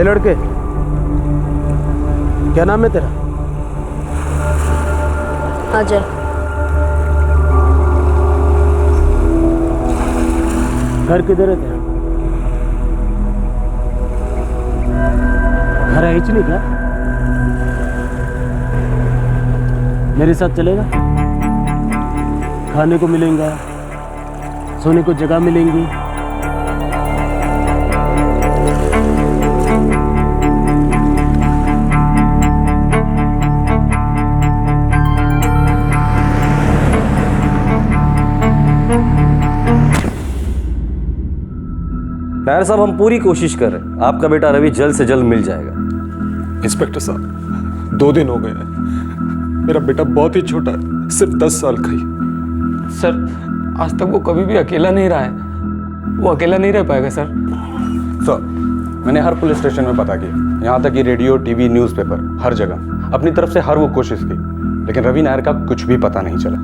लड़के, क्या नाम है तेरा? अजय। घर किधर है तेरा? घर है नहीं क्या? मेरे साथ चलेगा? खाने को मिलेगा, सोने को जगह मिलेंगी। नायर साहब, हम पूरी कोशिश कर रहे हैं, आपका बेटा रवि जल्द से जल्द मिल जाएगा। इंस्पेक्टर साहब, 2 दिन हो गए हैं, मेरा बेटा बहुत ही छोटा है, सिर्फ 10 साल का ही। सर, आज तक वो कभी भी अकेला नहीं रहा है, वो अकेला नहीं रह पाएगा सर। सर, मैंने हर पुलिस स्टेशन में पता किया, यहाँ तक कि रेडियो, टीवी, न्यूज़पेपर, हर जगह अपनी तरफ से हर वो कोशिश की, लेकिन रवि नायर का कुछ भी पता नहीं चला।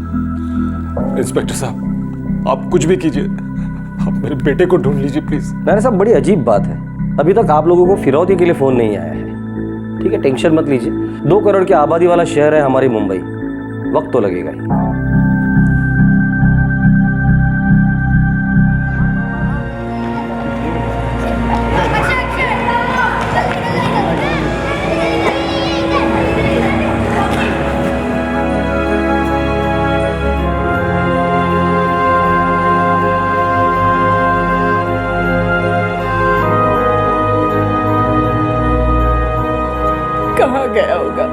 इंस्पेक्टर साहब, आप कुछ भी कीजिए, आप मेरे बेटे को ढूंढ लीजिए प्लीज। नायर साहब, बड़ी अजीब बात है, अभी तक आप लोगों को फिरौती के लिए फोन नहीं आया है। ठीक है, टेंशन मत लीजिए, 2 करोड़ की आबादी वाला शहर है हमारी मुंबई, वक्त तो लगेगा ही। कहाँ गया होगा,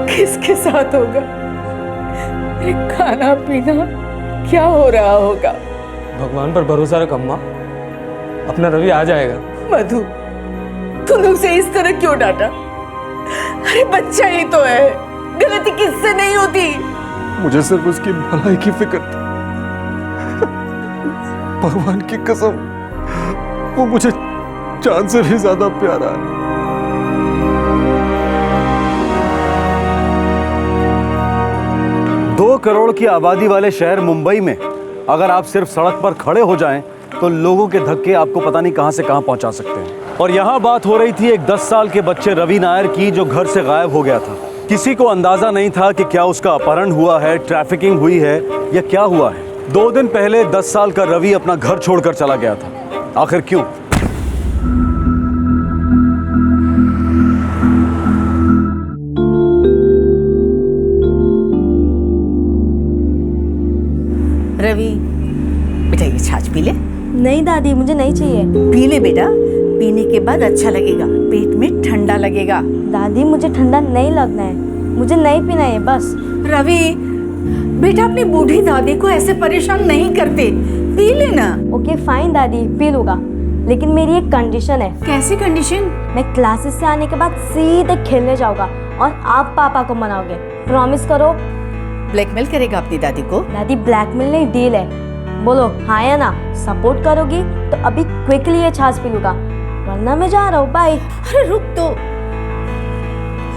किसके साथ होगा, अरे खाना पीना क्या हो रहा होगा। भगवान पर भरोसा रख अम्मा, अपना रवि आ जाएगा। मधु, तूने उसे इस तरह क्यों डांटा? अरे बच्चा ही तो है, गलती किससे नहीं होती। मुझे सिर्फ उसकी भलाई की फिक्र थी। भगवान की कसम, वो मुझे जान से भी ज्यादा प्यारा है। दो करोड़ की आबादी वाले शहर मुंबई में अगर आप सिर्फ सड़क पर खड़े हो जाएं तो लोगों के धक्के आपको पता नहीं कहां से कहां पहुंचा सकते हैं। और यहां बात हो रही थी एक 10 साल के बच्चे रवि नायर की, जो घर से गायब हो गया था। किसी को अंदाजा नहीं था कि क्या उसका अपहरण हुआ है, ट्रैफिकिंग हुई है या क्या हुआ है। 2 दिन पहले 10 साल का रवि अपना घर छोड़कर चला गया था। आखिर क्यों? रवि, बेटा ये छाछ पी ले। नहीं दादी, मुझे नहीं चाहिए। पी ले बेटा, पीने के बाद अच्छा लगेगा, पेट में ठंडा लगेगा। दादी मुझे ठंडा नहीं लगना है, मुझे नहीं पीना है बस। रवि बेटा, अपनी बूढ़ी दादी को ऐसे परेशान नहीं करते, पी लेना। ओके फाइन दादी, पी लूंगा, लेकिन मेरी एक कंडीशन है। कैसी कंडीशन? मैं क्लासेस से आने के बाद सीधे खेलने जाऊंगा और आप पापा को मनाओगे, प्रॉमिस करो। ब्लैकमेल करेगा अपनी दादी को? दादी ब्लैकमेल नहीं, डील है। बोलो हाँ या ना? सपोर्ट करोगी तो अभी क्विकली ये छाछ पी लूंगा, वरना मैं जा रहा हूँ, बाय। अरे रुक तो,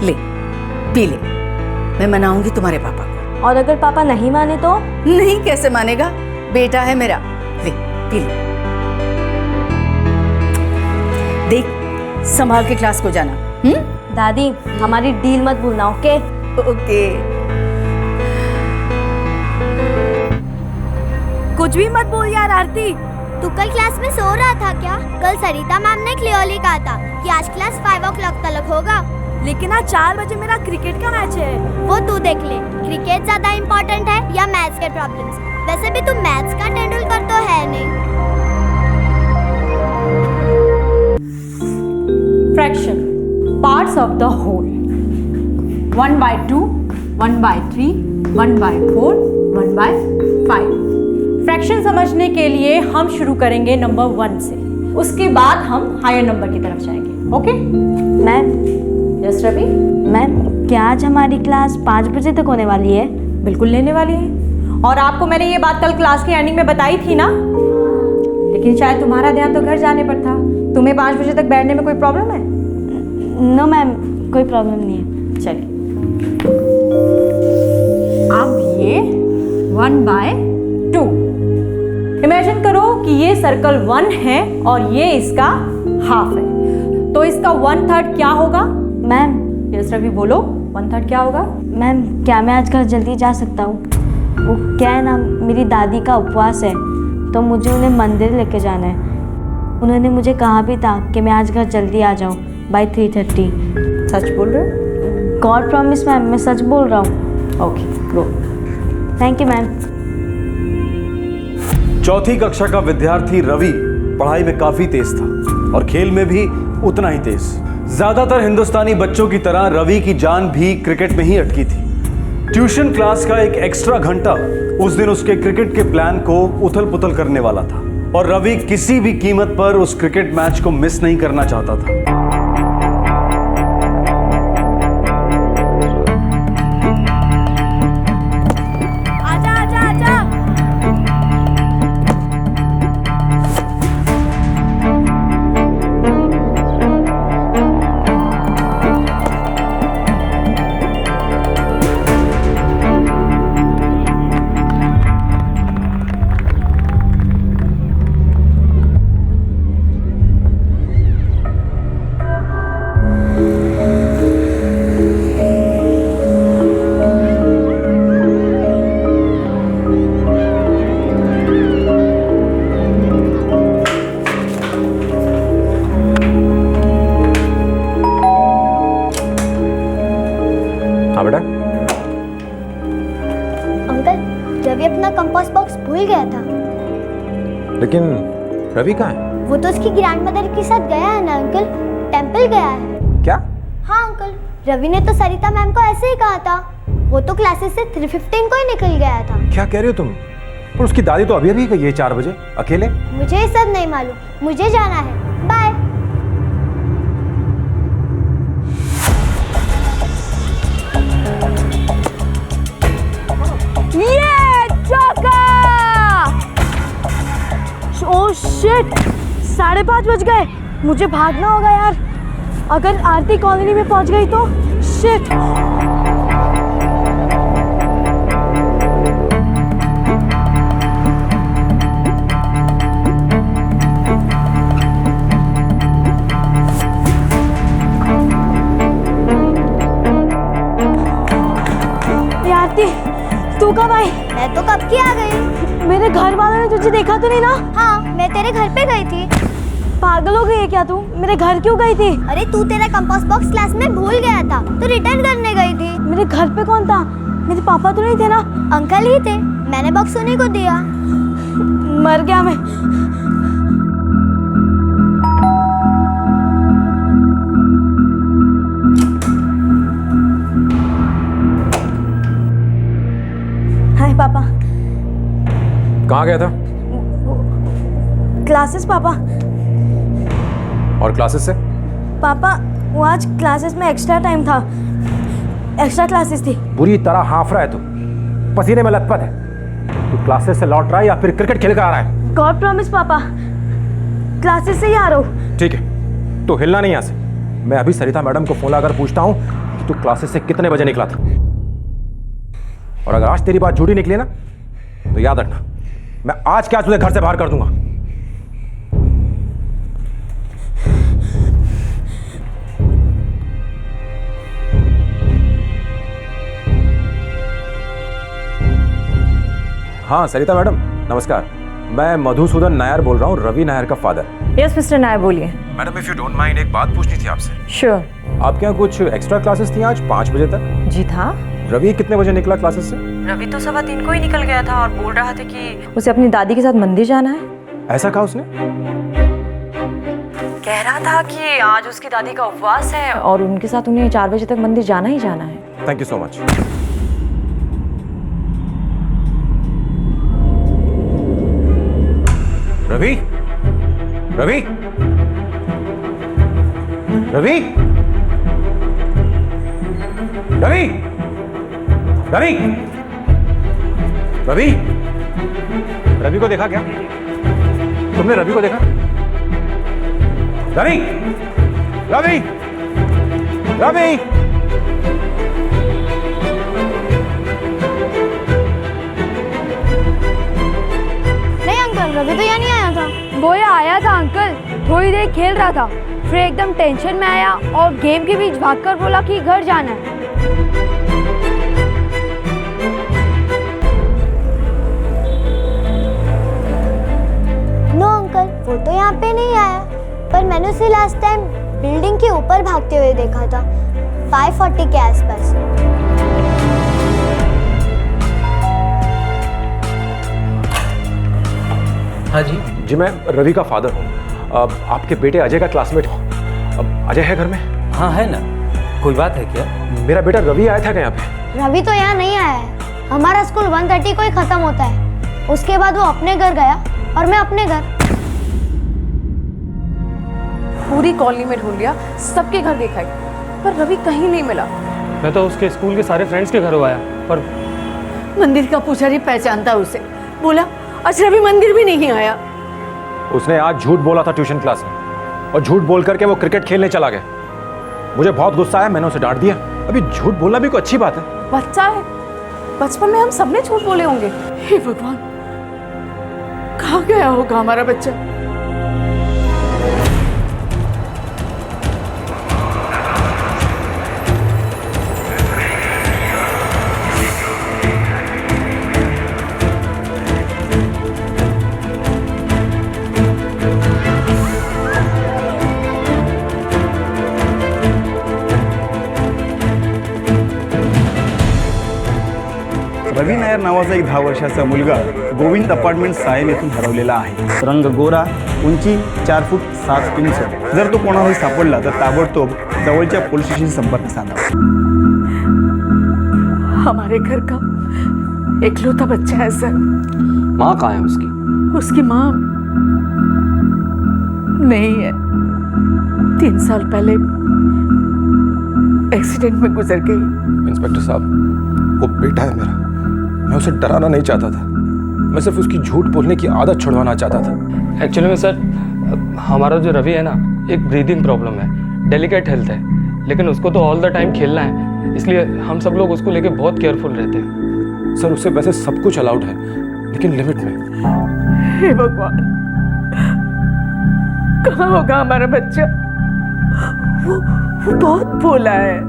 ले पी ले, मैं मनाऊंगी तुम्हारे पापा को। और अगर पापा नहीं माने तो? नहीं, कैसे मानेगा, बेटा है मेरा। ले पी ले, देख संभाल के क्लास को जाना। दादी हमारी डील मत भूलना, ओके? ओके। कुछ भी मत बोल यार आरती। तू कल क्लास में सो रहा था क्या? कल सरिता मैम ने क्लियरली कहा था कि आज क्लास 5 o'clock तक होगा। लेकिन आज 4 बजे मेरा क्रिकेट का मैच है। वो तू देख ले, क्रिकेट ज्यादा इम्पोर्टेंट है या मैथ्स के प्रॉब्लम्स? वैसे भी तू मैथ्स का तेंदुलकर तो है नहीं। Fraction, parts of the whole. 1/2, 1/3, 1/4, 1/5। Fraction समझने के लिए हम शुरू करेंगे नंबर 1 से, उसके बाद हम हायर नंबर की तरफ जाएंगे। Okay ma'am? Yes Ravi. Ma'am क्या आज हमारी क्लास 5 बजे तक होने वाली है? बिल्कुल लेने वाली है, और आपको मैंने ये बात कल क्लास की एंडिंग में बताई थी ना। लेकिन शायद तुम्हारा ध्यान तो घर जाने पर था। तुम्हें 5 बजे तक बैठने में कोई प्रॉब्लम है? नो मैम, कोई प्रॉब्लम नहीं है। चलिए, अब ये 1/2। इमेजिन करो कि ये सर्कल 1 है और ये इसका हाफ है, तो इसका 1/3 क्या होगा? मैम यस रवि बोलो, 1/3 क्या होगा? मैम क्या मैं आज घर जल्दी जा सकता हूँ? वो क्या है ना, मेरी दादी का उपवास है तो मुझे उन्हें मंदिर लेके जाना है। उन्होंने मुझे कहा भी था कि मैं आज घर जल्दी आ जाऊँ बाय 3:30। सच बोल रहे हो? गॉड प्रॉमिस मैम, मैं सच बोल रहा हूँ। Okay go. Thank you ma'am. चौथी कक्षा का विद्यार्थी रवि पढ़ाई में काफी तेज था और खेल में भी उतना ही तेज। ज्यादातर हिंदुस्तानी बच्चों की तरह रवि की जान भी क्रिकेट में ही अटकी थी। ट्यूशन क्लास का एक एक्स्ट्रा घंटा उस दिन उसके क्रिकेट के प्लान को उथल पुथल करने वाला था और रवि किसी भी कीमत पर उस क्रिकेट मैच को मिस नहीं करना चाहता था। आजा आजा आजा। हाँ बेटा। अंकल, रवि अपना कंपास बॉक्स भूल गया था। लेकिन रवि कहाँ है? वो तो उसकी ग्रैंडमदर के साथ गया है ना अंकल, टेंपल गया है। क्या? हाँ अंकल, रवि ने तो सरिता मैम को ऐसे ही कहा था। वो तो क्लासेस से 3:15 को ही निकल गया था। क्या कह रहे हो तुम? पर उसकी दादी तो अभी अभी गई है 4 बजे अकेले। मुझे ये सब नहीं मालूम, मुझे जाना है। बाय। ये चौका! ओह शिट, 5:30 बज गए। मुझे भागना होगा यार। अगर आरती कॉलोनी में पहुंच गई तो शिट। आरती, तू कब आई? मैं तो कब की आ गई। मेरे घर वालों ने तुझे देखा तो नहीं ना? हाँ, मैं तेरे घर पे गई थी। पागल हो गई है क्या तू? मेरे घर क्यों गई थी? अरे तू तेरा कंपास बॉक्स क्लास में भूल गया था तो रिटर्न करने गई थी। मेरे घर पे कौन था? मेरे पापा तो नहीं थे ना? अंकल ही थे, मैंने बॉक्स उन्हीं को दिया। मर गया मैं। हाय पापा। कहाँ गया था? क्लासेस पापा। और क्लासेस से? पापा वो आज क्लासेस में एक्स्ट्रा टाइम था, एक्स्ट्रा क्लासेस थी। बुरी तरह हाफ रहा है तू, पसीने में लथपथ है। तू क्लासेस से लौट रहा है या फिर क्रिकेट खेल कर आ रहा है? गॉड प्रॉमिस पापा, क्लासेस से ही आ रहा हूँ। ठीक है, तो हिलना नहीं यहाँ से। मैं अभी सरिता मैडम को फोन लगाकर पूछता हूँ कि तू क्लासेस से कितने बजे निकला था। और अगर आज तेरी बात झूठी निकली ना तो याद रखना, मैं आज क्या तुझे घर से बाहर कर दूंगा। हाँ सरिता मैडम नमस्कार, मैं मधुसूदन नायर बोल रहा हूँ, रवि नायर का फादर। यस मिस्टर नायर बोलिए। Madam if you don't mind, एक बात पूछनी थी आपसे। श्योर। आपके यहाँ कुछ एक्स्ट्रा क्लासेस थी आज 5 बजे तक? जी था। रवि कितने बजे निकला क्लासेस से? रवि तो 3:15 को ही निकल गया था और बोल रहा था कि उसे अपनी दादी के साथ मंदिर जाना है। ऐसा कहा उसने? कह रहा था कि आज उसकी दादी का उपवास है और उनके साथ उन्हें 4 बजे तक मंदिर जाना ही जाना है। Thank you so much. Ravi, Ravi, Ravi, Ravi, Ravi, Ravi, Ravi को देखा क्या? तुमने रवि को देखा? रवि, रवि, रवि, नहीं अंकल, रवि तो यहाँ नहीं आया था। वो आया था अंकल, थोड़ी देर खेल रहा था, फिर एकदम टेंशन में आया और गेम के बीच भागकर बोला कि घर जाना है। नो अंकल, वो तो यहाँ पे नहीं आया, पर मैंने उसे लास्ट टाइम बिल्डिंग के ऊपर भागते हुए देखा था, 540 के आसपास। हाँ जी मैं रवि का फादर हूँ। आपके बेटे अजय का क्लासमेट हूँ। अब अजय है घर में? हाँ है ना, कोई बात है क्या? मेरा बेटा रवि आया था क्या यहाँ पे? रवि तो यहाँ नहीं आया है, हमारा स्कूल 1:30 को ही खत्म होता है। उसके बाद वो अपने घर गया और मैं अपने घर। पूरी कॉलोनी में ढूंढ लिया, सबके घर देखा है, पर रवि कहीं नहीं मिला। मैं तो उसके स्कूल के सारे फ्रेंड्स के घर आया, पर मंदिर का पुजारी पहचानता उसे, बोला आज रवि मंदिर भी नहीं आया। उसने आज झूठ बोला था ट्यूशन क्लास में, और झूठ बोल करके वो क्रिकेट खेलने चला गया। मुझे बहुत गुस्सा आया, मैंने उसे डांट दिया। अभी झूठ बोलना भी कोई अच्छी बात है? बच्चा है, बचपन में हम सबने झूठ बोले होंगे। हे भगवान, कहाँ गया होगा हमारा बच्चा? रवी नायर नावाचा एक 10 वर्षाचा मुलगा गोविंद अपार्टमेंट सायन येथून हरवलेला आहे। रंग गोरा, उंची 4 फूट 7 इंच। जर तो कोणालाही सापडला तर ताबडतोब जवळच्या पोलीस स्टेशन संपर्क साधावा। हमारे घर का इकलौता बच्चा है सर। माँ कहाँ है उसकी? उसकी माँ नहीं है, 3 साल पहले एक्सीडेंट में गुजर गई। इंस्पेक्टर साहब, वो बेटा है मेरा, मैं उसे डराना नहीं चाहता था। मैं सिर्फ उसकी झूठ बोलने की आदत छुड़वाना चाहता था। एक्चुअली में सर, हमारा जो रवि है ना, एक ब्रीदिंग प्रॉब्लम है, डेलिकेट हेल्थ है, लेकिन उसको तो ऑल द टाइम खेलना है, इसलिए हम सब लोग उसको लेके बहुत केयरफुल रहते हैं। सर, उससे वैसे सब कुछ अलाउड है, लेकिन लिमिट में। हे भगवान, कहाँ होगा हमारा बच्चा? वो बहुत भोला है।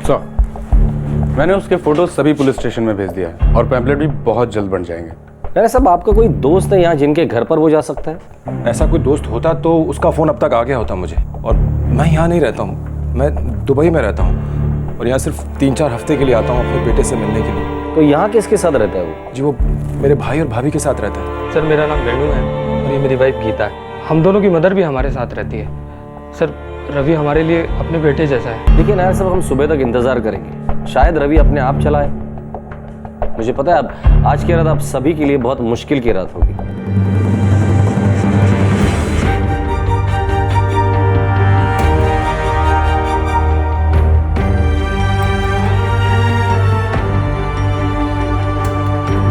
सर, मैंने उसके फोटोज सभी पुलिस स्टेशन में भेज दिया है और पैम्पलेट भी बहुत जल्द बन जाएंगे। अरे साहब, आपका कोई दोस्त है यहाँ जिनके घर पर वो जा सकता है? ऐसा कोई दोस्त होता तो उसका फ़ोन अब तक आ गया होता मुझे। और मैं यहाँ नहीं रहता हूँ, मैं दुबई में रहता हूँ, और यहाँ सिर्फ 3-4 हफ्ते के लिए आता हूँ अपने बेटे से मिलने के लिए। तो यहाँ किसके साथ रहता है वो? जी, वो मेरे भाई और भाभी के साथ रहता है। सर, मेरा नाम वेणु है और ये मेरी वाइफ गीता है। हम दोनों की मदर भी हमारे साथ रहती है। सर, रवि हमारे लिए अपने बेटे जैसा है। देखिए नायर साहब, हम सुबह तक इंतजार करेंगे, शायद रवि अपने आप चला आए। मुझे पता है अब आज की रात आप सभी के लिए बहुत मुश्किल की रात होगी।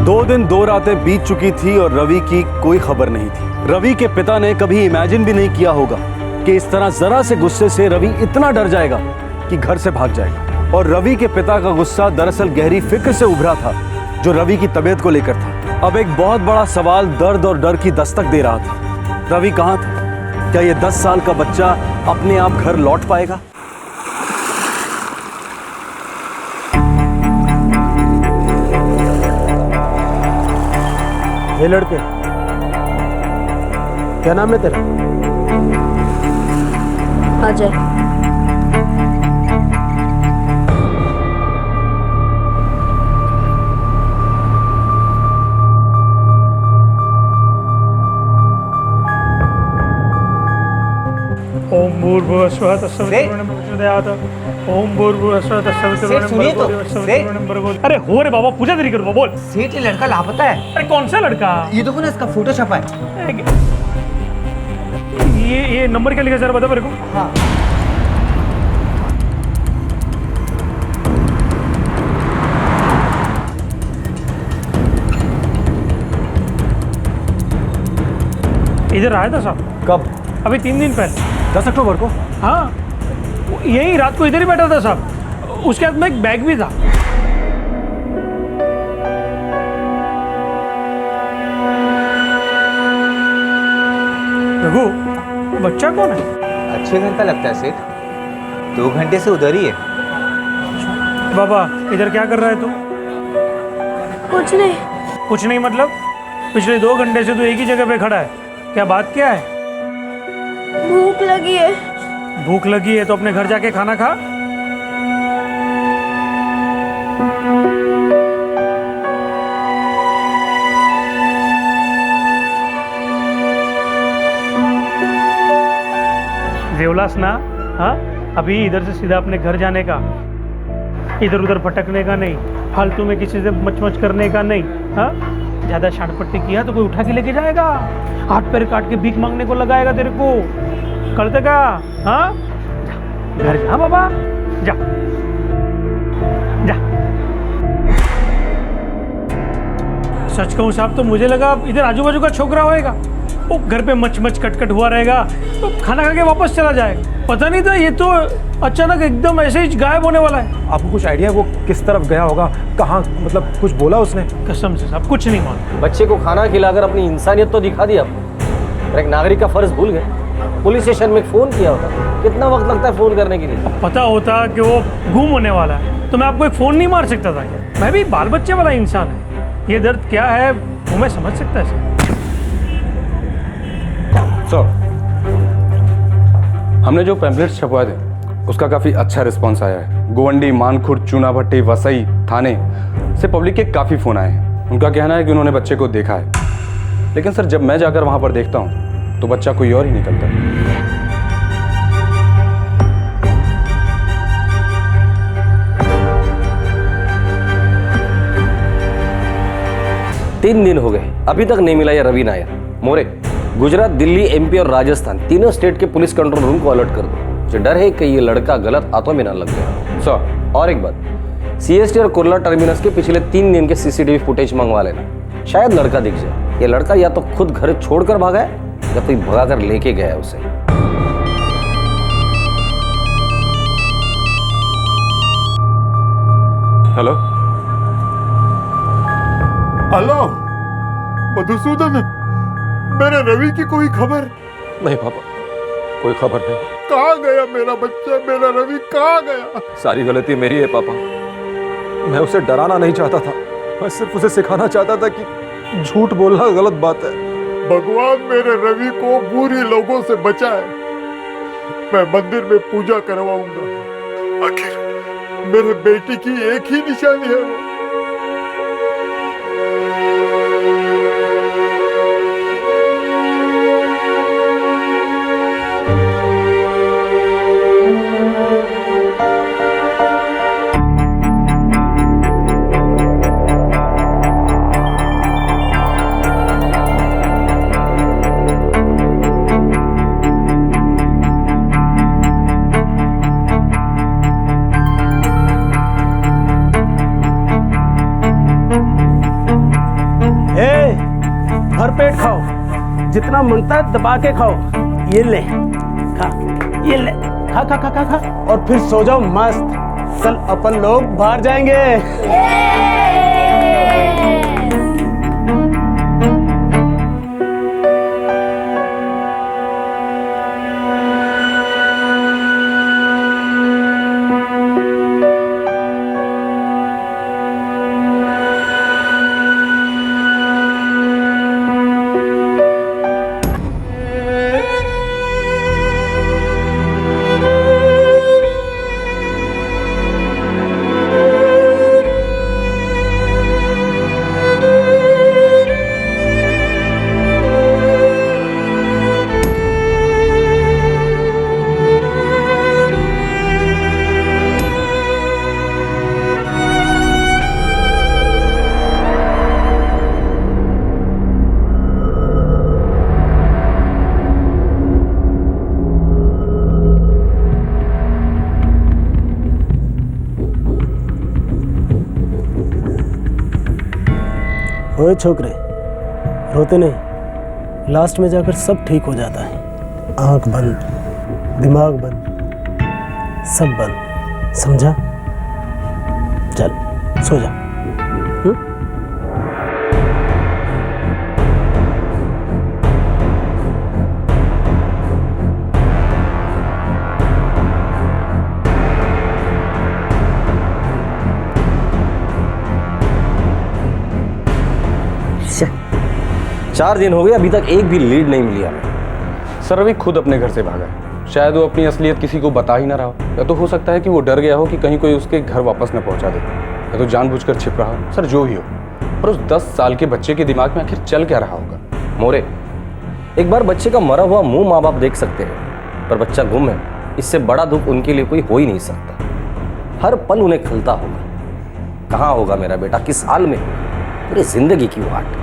दो दिन 2 रातें बीत चुकी थी और रवि की कोई खबर नहीं थी। रवि के पिता ने कभी इमेजिन भी नहीं किया होगा कि इस तरह जरा से गुस्से से रवि इतना डर जाएगा कि घर से भाग जाएगा। और रवि के पिता का गुस्सा दरअसल गहरी फिक्र से उभरा था जो रवि की तबीयत को लेकर था। अब एक बहुत बड़ा सवाल दर्द और डर की दस्तक दे रहा था। रवि कहाँ था? क्या ये 10 साल का बच्चा अपने आप घर लौट पाएगा? ये लड़के, क्या नाम है तेरा? अजय। ओम भूर्भुवस्वः तत्सवितुर्वरेण्यं प्रचोदयात्। ओम भूर्भुवस्वः तत्सवितुर्वरेण्यं प्रचोदयात्। अरे हो रे बाबा, पूजा तेरी करूँ, बोल। सेठ, ये लड़का लापता है। अरे कौन सा लड़का? ये देखो ना, इसका फोटो छपा है। ये नंबर क्या लिखा, जरा बता मेरे को। हाँ, इधर आया था साहब। कब? अभी 3 दिन पहले। 10 अक्टूबर को? हाँ, यही रात को इधर ही बैठा था साहब। उसके हाथ में एक बैग भी था। रघु, बच्चा कौन है? अच्छे घर का लगता है सेठ, 2 घंटे से उधर ही है। बाबा इधर क्या कर रहा है तू? कुछ नहीं। कुछ नहीं मतलब? पिछले 2 घंटे से तू एक ही जगह पे खड़ा है, क्या बात क्या है? भूख लगी है। भूख लगी है तो अपने घर जाके खाना खा। देवलास ना, हाँ अभी इधर से सीधा अपने घर जाने का, इधर उधर भटकने का नहीं, फालतू में किसी से मच करने का नहीं। हाँ ज्यादा शानपट्टी किया तो कोई उठा के लेके जाएगा, हाथ पैर काट के भीख मांगने को लगाएगा तेरे को। करते का? हाँ घर जा बाबा, जा जा। सच कहूं साहब तो मुझे लगा इधर आजू बाजू का छोकरा होएगा, वो घर पे मच कटकट हुआ रहेगा तो खाना खा के वापस चला जाएगा। पता नहीं था ये तो अचानक एकदम ऐसे ही गायब होने वाला है। आपको कुछ आइडिया वो किस तरफ गया होगा, कहाँ, मतलब कुछ बोला उसने? कसम से साहब कुछ नहीं मालूम। बच्चे को खाना खिलाकर अपनी इंसानियत तो दिखा दी आपने, पर एक नागरिक का फर्ज भूल गए। पुलिस स्टेशन में फ़ोन किया होता, कितना वक्त लगता है फ़ोन करने के लिए? पता होता कि वो गुम होने वाला है तो मैं आपको एक फ़ोन नहीं मार सकता था क्या? मैं भी बाल बच्चे वाला इंसान है, ये दर्द क्या है वो मैं समझ सकता है। सर, हमने जो पैम्पलेट्स छपवाए थे उसका काफ़ी अच्छा रिस्पांस आया है। गोवंडी, मानखुर्द, चूनाभट्टी, वसई थाने से पब्लिक के काफ़ी फ़ोन आए हैं। उनका कहना है कि उन्होंने बच्चे को देखा है, लेकिन सर जब मैं जाकर वहाँ पर देखता हूँ तो बच्चा कोई और ही निकलता है। 3 दिन हो गए, अभी तक नहीं मिला ये रवि नायर। मोरे, गुजरात, दिल्ली, एमपी और राजस्थान तीनों स्टेट के पुलिस कंट्रोल रूम को अलर्ट कर दो। मुझे डर है कि ये लड़का गलत हाथों में ना लग गया। सर और एक बात, सीएसटी और कुर्ला टर्मिनस के पिछले 3 दिन के सीसीटीवी फुटेज मंगवा लेना, शायद लड़का दिख जाए। ये लड़का या तो खुद घर छोड़कर भागा है या कोई भगाकर लेके गया है उसे। हेलो हेलो मधुसूदन, मेरे रवि की कोई खबर? नहीं पापा, कोई खबर नहीं। कहाँ गया मेरा बच्चा? मेरा रवि कहाँ गया? सारी गलती मेरी है पापा, मैं उसे डराना नहीं चाहता था, मैं सिर्फ उसे सिखाना चाहता था कि झूठ बोलना गलत बात है। भगवान मेरे रवि को बुरी लोगों से बचाए। मैं मंदिर में पूजा करवाऊंगा, आखिर मेरे बेटी की एक ही निशानी है वो। भरपेट खाओ, जितना मांगता है दबा के खाओ। ये ले खा, ये ले खा खा खा खा खा और फिर सो जाओ मस्त। कल अपन लोग बाहर जाएंगे। ओए छोकरे, रोते नहीं, लास्ट में जाकर सब ठीक हो जाता है। आंख बंद, दिमाग बंद, सब बंद, समझा? चल सो जा। 4 दिन हो गए, अभी तक एक भी लीड नहीं मिली हमें। सर रवि खुद अपने घर से भागा है। शायद वो अपनी असलियत किसी को बता ही ना रहा हो, या तो हो सकता है कि वो डर गया हो कि कहीं कोई उसके घर वापस न पहुंचा दे, या तो जानबूझकर छिप रहा हो। सर जो भी हो, पर उस 10 साल के बच्चे के दिमाग में आखिर चल क्या रहा होगा? मोरे, एक बार बच्चे का मरा हुआ मुंह माँ बाप देख सकते हैं, पर बच्चा गुम है, इससे बड़ा दुख उनके लिए कोई हो ही नहीं सकता। हर पल उन्हें खलता होगा, कहाँ होगा मेरा बेटा, किस हाल में, पूरी जिंदगी की वाट,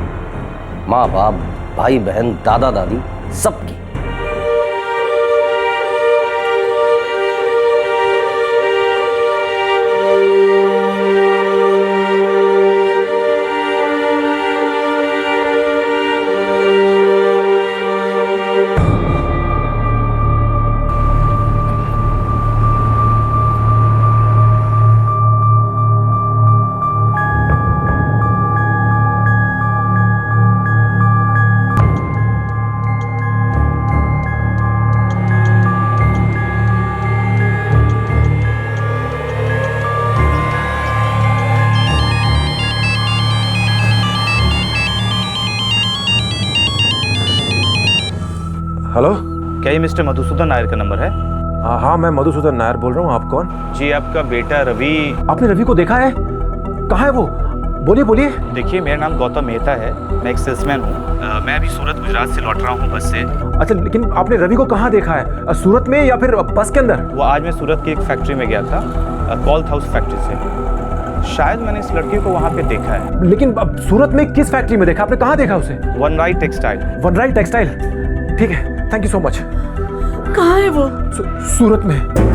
माँ बाप, भाई बहन, दादा दादी, सबकी। हेलो, क्या ये मिस्टर मधुसूदन नायर का नंबर है? हाँ, मैं मधुसूदन नायर बोल रहा हूँ। आप कौन? जी, आपका बेटा रवि। आपने रवि को देखा है? कहाँ है वो? बोलिए बोलिए। देखिए, मेरा नाम गौतम मेहता है, मैं एक सेल्समैन हूँ। मैं अभी सूरत गुजरात से लौट रहा हूँ बस से। अच्छा, लेकिन आपने रवि को कहाँ देखा है? सूरत में या फिर बस के अंदर? वो आज मैं सूरत की एक फैक्ट्री में गया था, कॉल्थ हाउस फैक्ट्री से। शायद मैंने इस लड़के को वहाँ पे देखा है। लेकिन अब सूरत में किस फैक्ट्री में देखा? आपने कहाँ देखा उसे? वनराइट टेक्सटाइल। वनराइट टेक्सटाइल, ठीक है, थैंक यू सो मच। कहाँ है वो? सूरत में।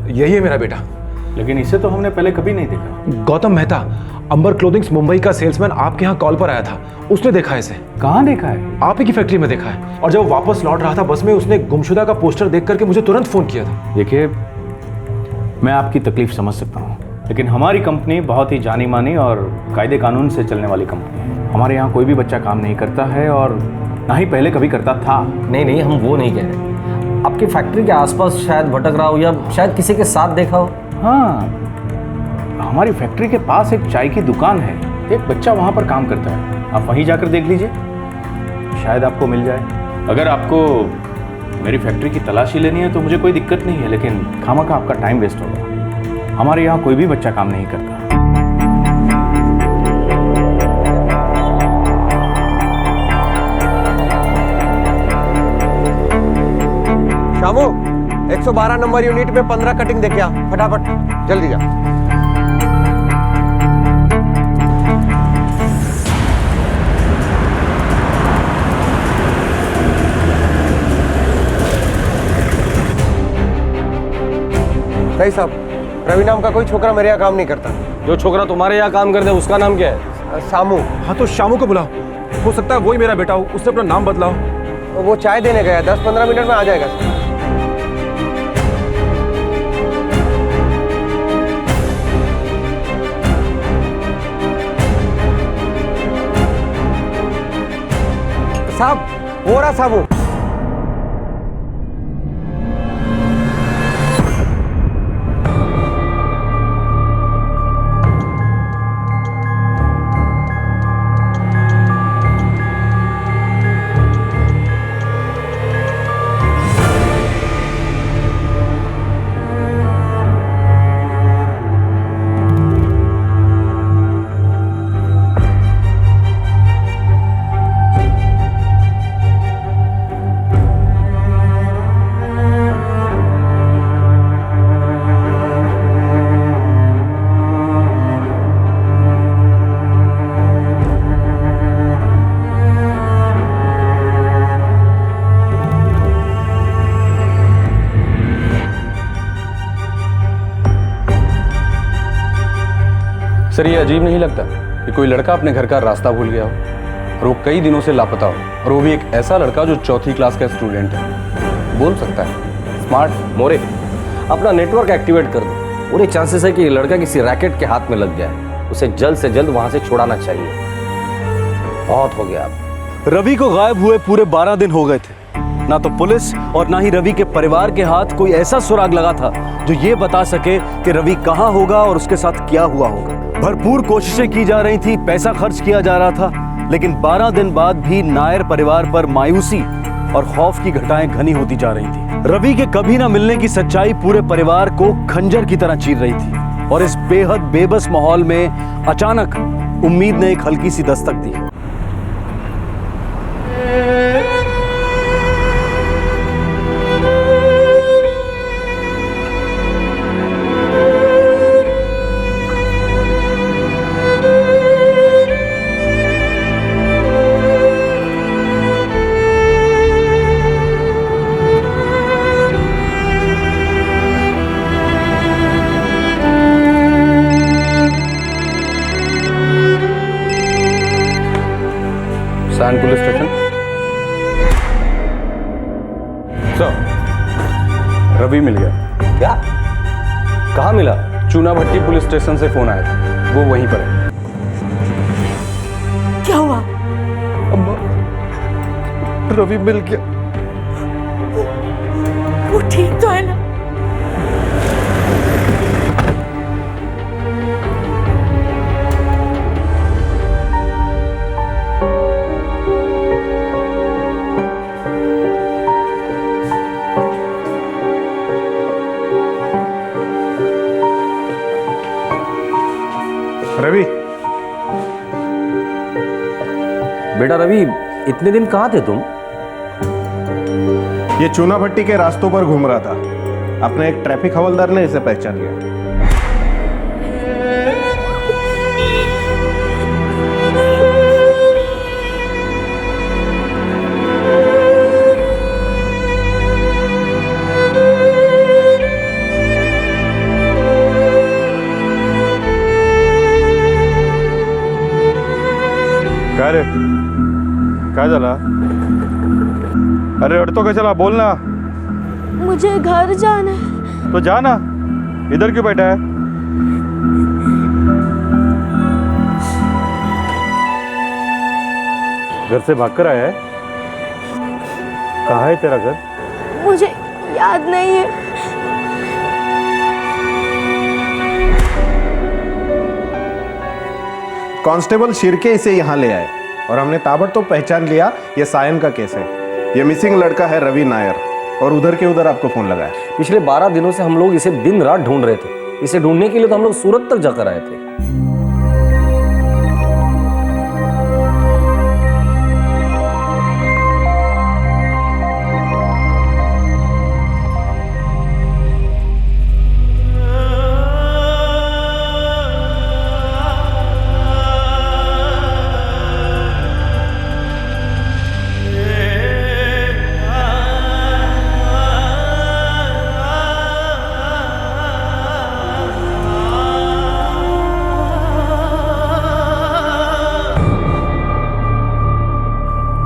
यही है मेरा बेटा। लेकिन इसे तो हमने पहले कभी नहीं देखा। गौतम मेहता, अंबर क्लोथिंग्स मुंबई का सेल्समैन आपके यहाँ कॉल पर आया था, उसने देखा है इसे। कहाँ देखा है? आप ही की फैक्ट्री में देखा है, और जब वो वापस लौट रहा था बस में, उसने गुमशुदा का पोस्टर देख करके मुझे तुरंत फोन किया था। देखिए, मैं आपकी तकलीफ समझ सकता हूँ, लेकिन हमारी कंपनी बहुत ही जानी मानी और कायदे कानून से चलने वाली कंपनी है। हमारे यहाँ कोई भी बच्चा काम नहीं करता है, और ना ही पहले कभी करता था। नहीं, हम वो नहीं कह रहे। आपकी फैक्ट्री के आसपास शायद भटक रहा हो, या शायद किसी के साथ देखा हो। हाँ, हमारी फैक्ट्री के पास एक चाय की दुकान है, एक बच्चा वहाँ पर काम करता है, आप वहीं जाकर देख लीजिए, शायद आपको मिल जाए। अगर आपको मेरी फैक्ट्री की तलाशी लेनी है तो मुझे कोई दिक्कत नहीं है, लेकिन खामखा आपका टाइम वेस्ट होगा। हमारे यहाँ कोई भी बच्चा काम नहीं करता। शामू, 112 नंबर यूनिट में 15 कटिंग देके आ, फटाफट जल्दी जा। नहीं साहब, रवि नाम का कोई छोकरा मेरे यहाँ काम नहीं करता। जो छोकरा तुम्हारे यहाँ काम करता है उसका नाम क्या है? शामू। हाँ, तो शामू को बुलाओ, हो सकता है वही मेरा बेटा हो, उसने अपना नाम बदला हो। वो चाय देने गया, 10-15 मिनट में आ जाएगा सर। साहब, हो रहा साबू। सर ये अजीब नहीं लगता कि कोई लड़का अपने घर का रास्ता भूल गया हो? और वो कई दिनों से लापता हो, और वो भी एक ऐसा लड़का जो 4th क्लास का स्टूडेंट है। बोल सकता है स्मार्ट। मोरे, अपना नेटवर्क एक्टिवेट कर दो। पूरे चांसेस है कि ये लड़का किसी रैकेट के हाथ में लग गया है। उसे जल्द से जल्द वहां से छुड़ाना चाहिए। बहुत हो गया अब। रवि को गायब हुए पूरे 12 दिन हो गए थे। ना तो पुलिस और ना ही रवि के परिवार के हाथ कोई ऐसा सुराग लगा था जो ये बता सके कि रवि कहाँ होगा और उसके साथ क्या हुआ होगा। भरपूर कोशिशें की जा रही थी, पैसा खर्च किया जा रहा था, लेकिन 12 दिन बाद भी नायर परिवार पर मायूसी और खौफ की घटाएं घनी होती जा रही थी। रवि के कभी ना मिलने की सच्चाई पूरे परिवार को खंजर की तरह चीर रही थी, और इस बेहद बेबस माहौल में अचानक उम्मीद ने एक हल्की सी दस्तक दी। सैन पुलिस स्टेशन। सर, रवि मिल गया। क्या? कहाँ मिला? चूना भट्टी पुलिस स्टेशन से फोन आया था, वो वहीं पर है। क्या हुआ? अम्मा, रवि मिल गया। वो ठीक तो है ना? रवि, बेटा रवि, इतने दिन कहाँ थे तुम? ये चूना भट्टी के रास्तों पर घूम रहा था। अपने एक ट्रैफिक हवलदार ने इसे पहचान लिया। काय रे, काय झाला? अरे रडतो कशाला? बोल ना। मुझे घर जाना है। तो जा ना, इधर क्यों बैठा है? घर से भागकर आया है? कहाँ है तेरा घर? मुझे याद नहीं है। कांस्टेबल शिरके इसे यहाँ ले आए और हमने ताबड़तोड़ पहचान लिया ये सायन का केस है। ये मिसिंग लड़का है रवि नायर, और उधर के उधर आपको फोन लगाया। पिछले 12 दिनों से हम लोग इसे दिन रात ढूंढ रहे थे। इसे ढूंढने के लिए तो हम लोग सूरत तक जाकर आए थे।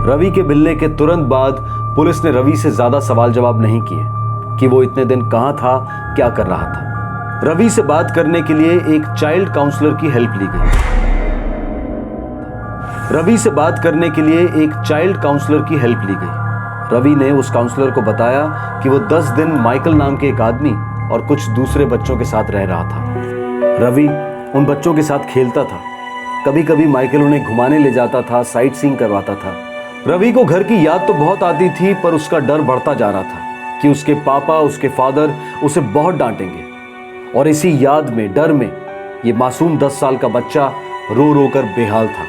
रवि के मिलने के तुरंत बाद पुलिस ने रवि से ज्यादा सवाल जवाब नहीं किए कि वो इतने दिन कहां था, क्या कर रहा था। रवि से बात करने के लिए एक चाइल्ड काउंसलर की हेल्प ली गई। रवि से बात करने के लिए एक चाइल्ड काउंसलर की हेल्प ली गई। रवि ने उस काउंसलर को बताया कि वो 10 दिन माइकल नाम के एक आदमी और कुछ दूसरे बच्चों के साथ रह रहा था। रवि उन बच्चों के साथ खेलता था। कभी कभी माइकल उन्हें घुमाने ले जाता था, साइट सीइंग करवाता था। रवि को घर की याद तो बहुत आती थी, पर उसका डर बढ़ता जा रहा था कि उसके पापा, उसके फादर उसे बहुत डांटेंगे। और इसी याद में, डर में, ये मासूम 10 साल का बच्चा रो रो कर बेहाल था।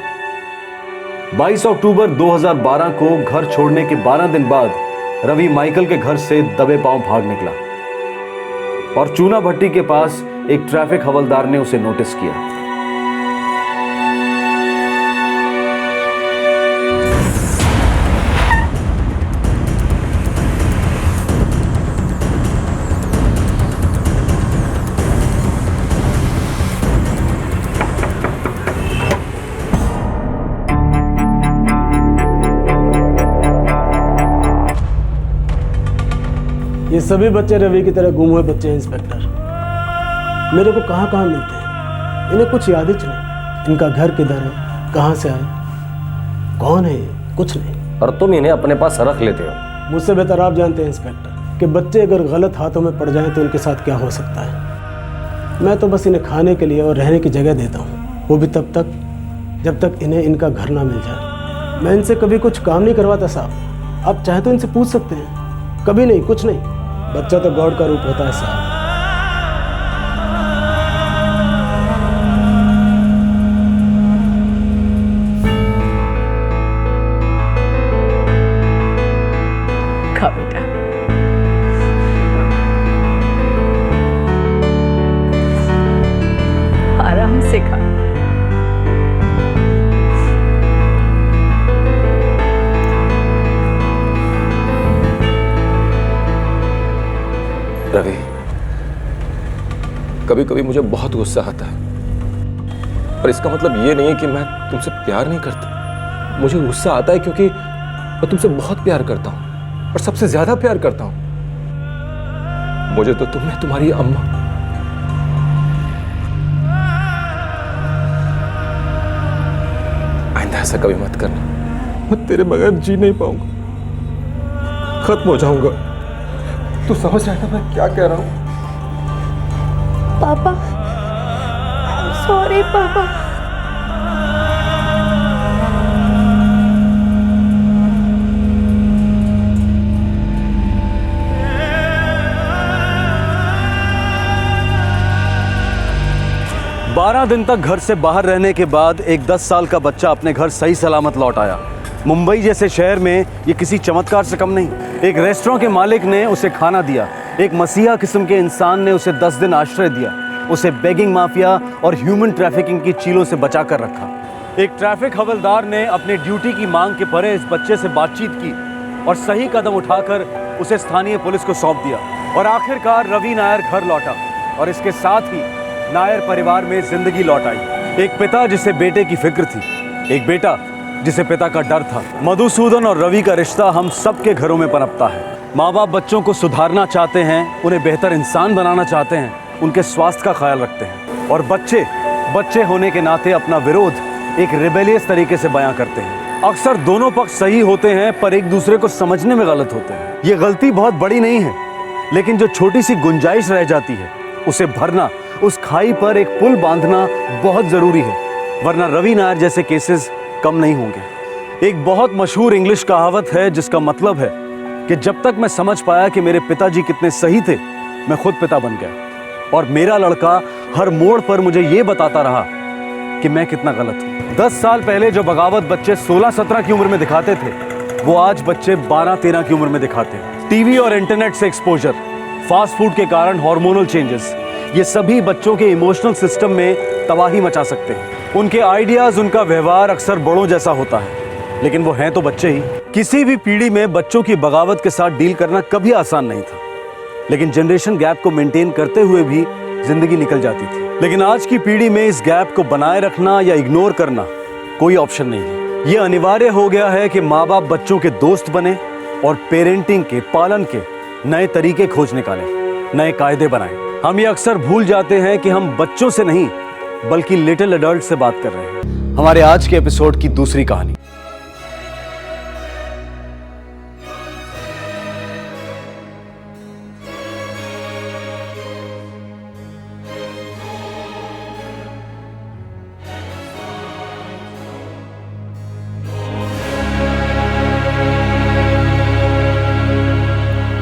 22 अक्टूबर 2012 को घर छोड़ने के 12 दिन बाद रवि माइकल के घर से दबे पांव भाग निकला और चूना भट्टी के पास एक ट्रैफिक हवलदार ने उसे नोटिस किया। ये सभी बच्चे रवि की तरह गुम हुए बच्चे हैं इंस्पेक्टर। मेरे को कहाँ कहाँ मिलते हैं, इन्हें कुछ याद ही नहीं। इनका घर किधर है, कहाँ से आए, कौन है, कुछ नहीं। और तुम इन्हें अपने पास रख लेते हो। मुझसे बेहतर आप जानते हैं इंस्पेक्टर कि बच्चे अगर गलत हाथों में पड़ जाएं तो उनके साथ क्या हो सकता है। मैं तो बस इन्हें खाने के लिए और रहने की जगह देता हूँ, वो भी तब तक जब तक इन्हें इनका घर ना मिल जाए। मैं इनसे कभी कुछ काम नहीं करवाता साहब, आप चाहे तो इनसे पूछ सकते हैं। कभी नहीं, कुछ नहीं। बच्चा तो गॉड का रूप होता है साहब। खा बेटा। आराम से खा। रवि, कभी कभी मुझे बहुत गुस्सा आता है, पर इसका मतलब ये नहीं है कि मैं तुमसे प्यार नहीं करता। मुझे गुस्सा आता है क्योंकि मैं तुमसे बहुत प्यार करता हूं और सबसे ज्यादा प्यार करता हूं। मुझे तो तुम में तुम्हारी अम्मा, आइंदा ऐसा कभी मत करना। मैं तेरे बगैर जी नहीं पाऊंगा, खत्म हो जाऊंगा। तू समझ रहा है मैं क्या कह रहा हूं? पापा, सॉरी पापा। बारह दिन तक घर से बाहर रहने के बाद एक 10 साल का बच्चा अपने घर सही सलामत लौट आया। मुंबई जैसे शहर में ये किसी चमत्कार से कम नहीं। एक रेस्टोरेंट के मालिक ने उसे खाना दिया, एक मसीहा किस्म के इंसान ने उसे 10 दिन आश्रय दिया, उसे बेगिंग माफिया और ह्यूमन ट्रैफिकिंग की चीलों से बचा कर रखा। एक ट्रैफिक हवलदार ने अपनी ड्यूटी की मांग के परे इस बच्चे से बातचीत की और सही कदम उठाकर उसे स्थानीय पुलिस को सौंप दिया। और आखिरकार रवि नायर घर लौटा और इसके साथ ही नायर परिवार में जिंदगी लौट आई। एक पिता जिसे बेटे की फिक्र थी, एक बेटा जिसे पिता का डर था। मधुसूदन और रवि का रिश्ता हम सबके घरों में पनपता है। माँ बाप बच्चों को सुधारना चाहते हैं, उन्हें बेहतर इंसान बनाना चाहते हैं, उनके स्वास्थ्य का ख्याल रखते हैं। और बच्चे होने के नाते अपना विरोध एक रिबेलियस तरीके से बयां करते हैं। अक्सर दोनों पक्ष सही होते हैं पर एक दूसरे को समझने में गलत होते हैं। ये गलती बहुत बड़ी नहीं है, लेकिन जो छोटी सी गुंजाइश रह जाती है उसे भरना, उस खाई पर एक पुल बांधना बहुत जरूरी है, वरना रवि नायर जैसे केसेस कम नहीं होंगे। एक बहुत मशहूर इंग्लिश कहावत है जिसका मतलब है कि जब तक मैं समझ पाया कि मेरे पिताजी कितने सही थे, मैं खुद पिता बन गया और मेरा लड़का हर मोड़ पर मुझे ये बताता रहा कि मैं कितना गलत हूँ। 10 साल पहले जो बगावत बच्चे 16-17 की उम्र में दिखाते थे, वो आज बच्चे 12-13 की उम्र में दिखाते हैं। टीवी और इंटरनेट से एक्सपोजर, फास्ट फूड के कारण हार्मोनल चेंजेस, ये सभी बच्चों के इमोशनल सिस्टम में तबाही मचा सकते हैं। उनके आइडियाज, उनका व्यवहार अक्सर बड़ों जैसा होता है, लेकिन वो हैं तो बच्चे ही। किसी भी पीढ़ी में बच्चों की बगावत के साथ डील करना कभी आसान नहीं था, लेकिन जनरेशन गैप को मेंटेन करते हुए भी जिंदगी निकल जाती थी। लेकिन आज की पीढ़ी में इस गैप को बनाए रखना या इग्नोर करना कोई ऑप्शन नहीं है। ये अनिवार्य हो गया है कि माँ बाप बच्चों के दोस्त बने और पेरेंटिंग के, पालन के नए तरीके खोज निकालें, नए कायदे बनाएं। हम ये अक्सर भूल जाते हैं कि हम बच्चों से नहीं बल्कि लिटिल एडल्ट से बात कर रहे हैं। हमारे आज के एपिसोड की दूसरी कहानी।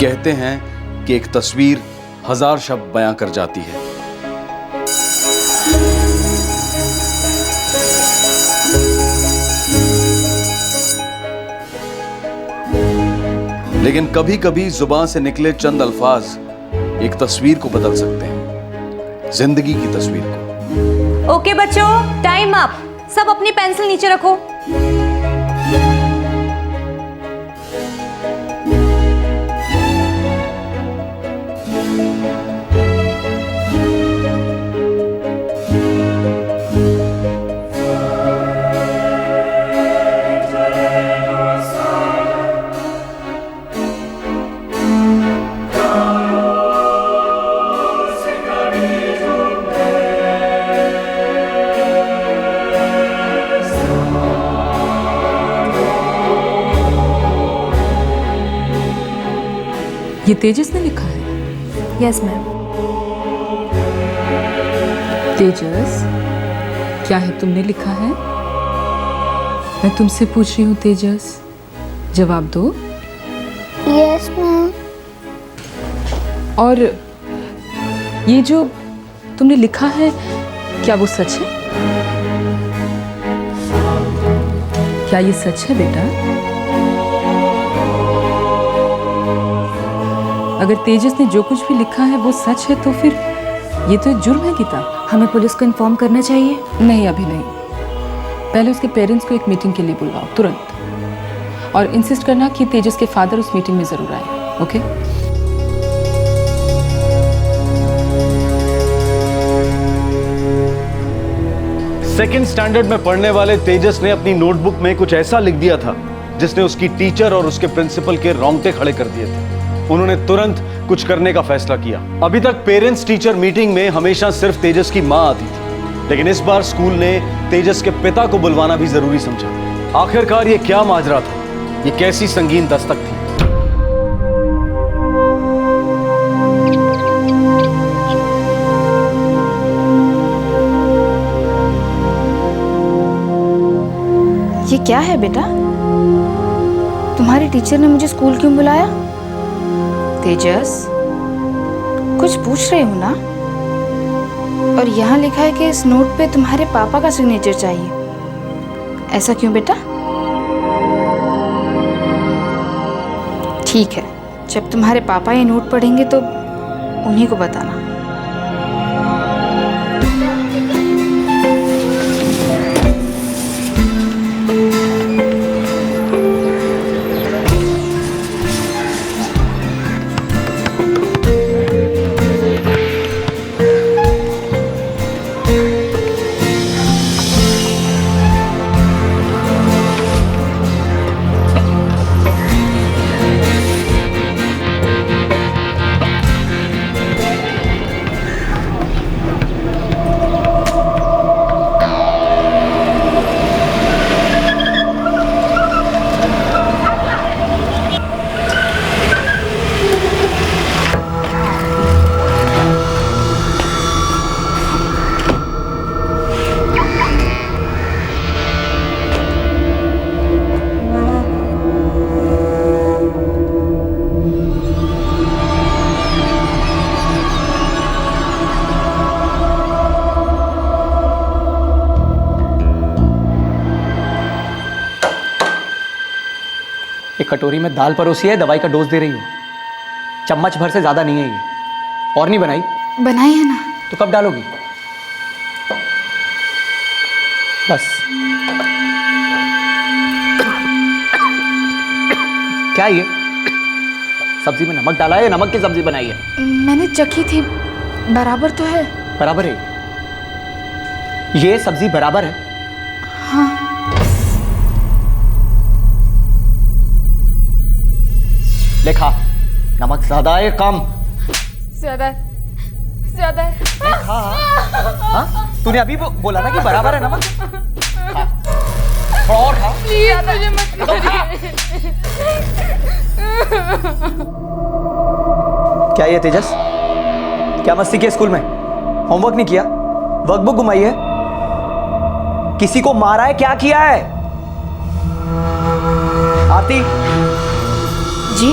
कहते हैं कि एक तस्वीर 1000 शब्द बयां कर जाती है। लेकिन कभी कभी जुबान से निकले चंद अल्फाज एक तस्वीर को बदल सकते हैं, जिंदगी की तस्वीर को। ओके बच्चों, टाइम अप। सब अपनी पेंसिल नीचे रखो। ये तेजस ने लिखा है? Yes ma'am. तेजस, क्या है तुमने लिखा है? मैं तुमसे पूछ रही हूँ तेजस, जवाब दो। Yes ma'am. और ये जो तुमने लिखा है, क्या वो सच है? क्या ये सच है बेटा? अगर तेजस ने जो कुछ भी लिखा है वो सच है तो फिर ये तो एक जुर्म है गीता। हमें पुलिस को इन्फॉर्म करना चाहिए। नहीं, अभी नहीं। पहले उसके पेरेंट्स को एक मीटिंग के लिए बुलवाओ तुरंत, और इंसिस्ट करना कि तेजस के फादर उस मीटिंग में जरूर आए। ओके? सेकेंड स्टैंडर्ड में पढ़ने वाले तेजस ने अपनी नोटबुक में कुछ ऐसा लिख दिया था जिसने उसकी टीचर और उसके प्रिंसिपल के रोंगटे खड़े कर दिए थे। उन्होंने तुरंत कुछ करने का फैसला किया। अभी तक पेरेंट्स टीचर मीटिंग में हमेशा सिर्फ तेजस की मां आती थी, लेकिन इस बार स्कूल ने तेजस के पिता को बुलवाना भी जरूरी समझा। आखिरकार ये क्या माजरा था? ये कैसी संगीन दस्तक थी? ये क्या है बेटा? तुम्हारी टीचर ने मुझे स्कूल क्यों बुलाया? तेजस, कुछ पूछ रही हूँ ना? और यहाँ लिखा है कि इस नोट पे तुम्हारे पापा का सिग्नेचर चाहिए। ऐसा क्यों बेटा? ठीक है, जब तुम्हारे पापा ये नोट पढ़ेंगे तो उन्हीं को बताना। एक कटोरी में दाल परोसी है, दवाई का डोज दे रही हूँ। चम्मच भर से ज्यादा नहीं है ये। और नहीं बनाई? बनाई है ना। तो कब डालोगी? बस। क्या ये सब्जी में नमक डाला है या नमक की सब्जी बनाई है? मैंने चखी थी, बराबर तो है। बराबर है? ये सब्जी बराबर है? हाँ। लेखा, नमक ज्यादा है कम? ज्यादा ज्यादा है। हाँ? तूने अभी बोला ना कि बराबर है नमक। खा, थोड़ा और खा। प्लीज मुझे मत मारिए। क्या ये तेजस, क्या मस्ती की स्कूल में? होमवर्क नहीं किया? वर्कबुक घुमाई है? किसी को मारा है? क्या किया है? आरती जी?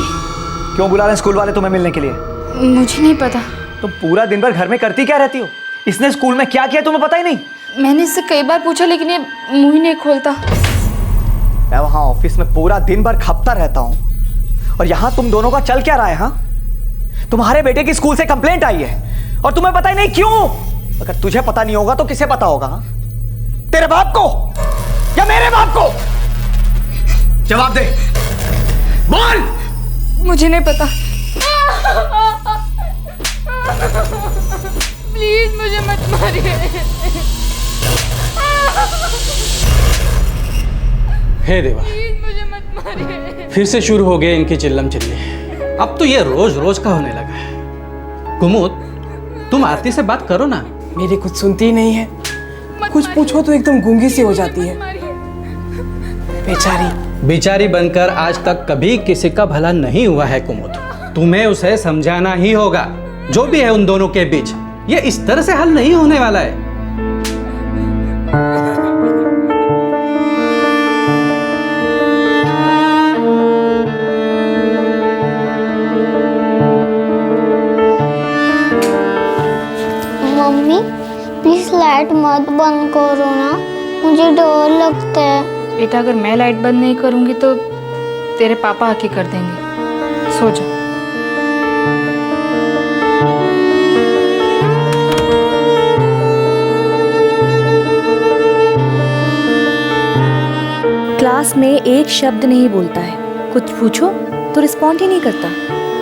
क्यों बुला रहे हैं स्कूल वाले तुम्हें मिलने के लिए? मुझे नहीं पता। तुम पूरा दिन भर घर में करती क्या रहती हो? इसने स्कूल में क्या किया तुम्हें पता ही नहीं? मैंने इससे कई बार पूछा लेकिन ये मुंह ही नहीं खोलता। मैं वहां ऑफिस में पूरा दिन भर खपता रहता हूं और यहां तुम दोनों का चल क्या रहा है? हाँ, तुम्हारे बेटे की स्कूल से कंप्लेंट आई है और तुम्हें पता ही नहीं क्यों? अगर तुझे पता नहीं होगा तो किसे पता होगा? तेरे बाप को या मेरे बाप को? जवाब दे, बोल। मुझे नहीं पता। प्लीज मुझे मत मारिए। हे देवा, प्लीज मुझे मत मारिए। फिर से शुरू हो गए इनकी चिल्लम चिल्ली। अब तो ये रोज रोज का होने लगा है। कुमुद, तुम आरती से बात करो ना। मेरी कुछ सुनती ही नहीं है, कुछ पूछो तो एकदम गूंगी सी हो जाती है। बेचारी बेचारी बनकर आज तक कभी किसी का भला नहीं हुआ है कुमुद। तुम्हें उसे समझाना ही होगा। जो भी है उन दोनों के बीच, ये इस तरह से हल नहीं होने वाला है। मम्मी प्लीज लाइट मत बंद करो ना, मुझे डर लगता है। बेटा अगर मैं लाइट बंद नहीं करूंगी तो तेरे पापा आके कर देंगे। सो जा। क्लास में एक शब्द नहीं बोलता है, कुछ पूछो तो रिस्पॉन्ड ही नहीं करता।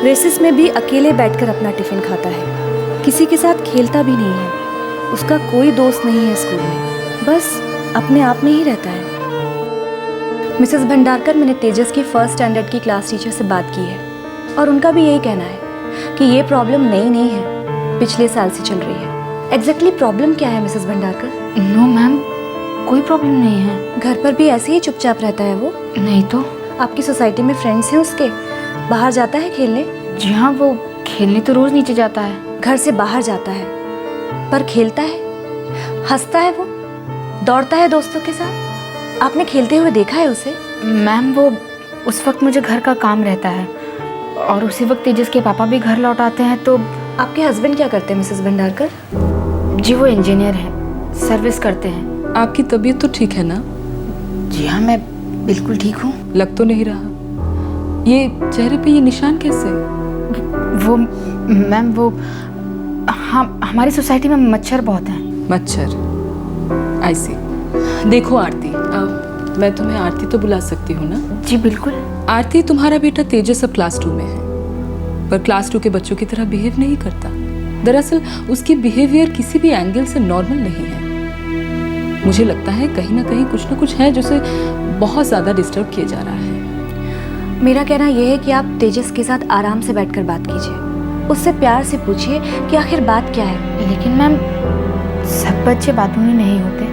रेसिस में भी अकेले बैठकर अपना टिफिन खाता है, किसी के साथ खेलता भी नहीं है। उसका कोई दोस्त नहीं है स्कूल में, बस अपने आप में ही रहता है। मिसेस भंडारकर, मैंने तेजस की फर्स्ट स्टैंडर्ड की क्लास टीचर से बात की है और उनका भी यही कहना है कि ये प्रॉब्लम नई नहीं है, पिछले साल से चल रही है। एग्जैक्टली प्रॉब्लम क्या है मिसेस भंडारकर? नो मैम, कोई प्रॉब्लम नहीं है। घर पर भी ऐसे ही चुपचाप रहता है वो? नहीं तो। आपकी सोसाइटी में फ्रेंड्स हैं उसके? बाहर जाता है खेलने? जी हाँ, वो खेलने तो रोज नीचे जाता है। घर से बाहर जाता है पर खेलता है, हंसता है, वो दौड़ता है दोस्तों के साथ? आपने खेलते हुए देखा है उसे? मैम वो उस वक्त मुझे घर का काम रहता है और उसी वक्त तेजस के पापा भी घर लौट आते हैं। तो आपके हस्बैंड क्या करते हैं मिसेस भंडारकर? जी वो इंजीनियर हैं, सर्विस करते हैं। आपकी तबीयत तो ठीक है ना? जी हाँ, मैं बिल्कुल ठीक हूँ। लग तो नहीं रहा। ये चेहरे पे ये निशान कैसे? वो मैम वो हमारी सोसाइटी में मच्छर बहुत हैं। मच्छर? आई सी। देखो आरती, मैं तुम्हें आरती तो बुला सकती हूँ ना? जी बिल्कुल। आरती, तुम्हारा बेटा तेजस अब क्लास 2 में है, पर क्लास 2 के बच्चों की तरह बिहेव नहीं करता। दरअसल उसकी बिहेवियर किसी भी एंगल से नॉर्मल नहीं है। मुझे लगता है कहीं ना कहीं कुछ ना कुछ है जिसे बहुत ज़्यादा डिस्टर्ब किया जा रहा है। मेरा कहना यह है कि आप तेजस के साथ आराम से बैठकर बात कीजिए, उससे प्यार से पूछिए कि आखिर बात क्या है। लेकिन मैम सब बच्चे बातूनी नहीं होते,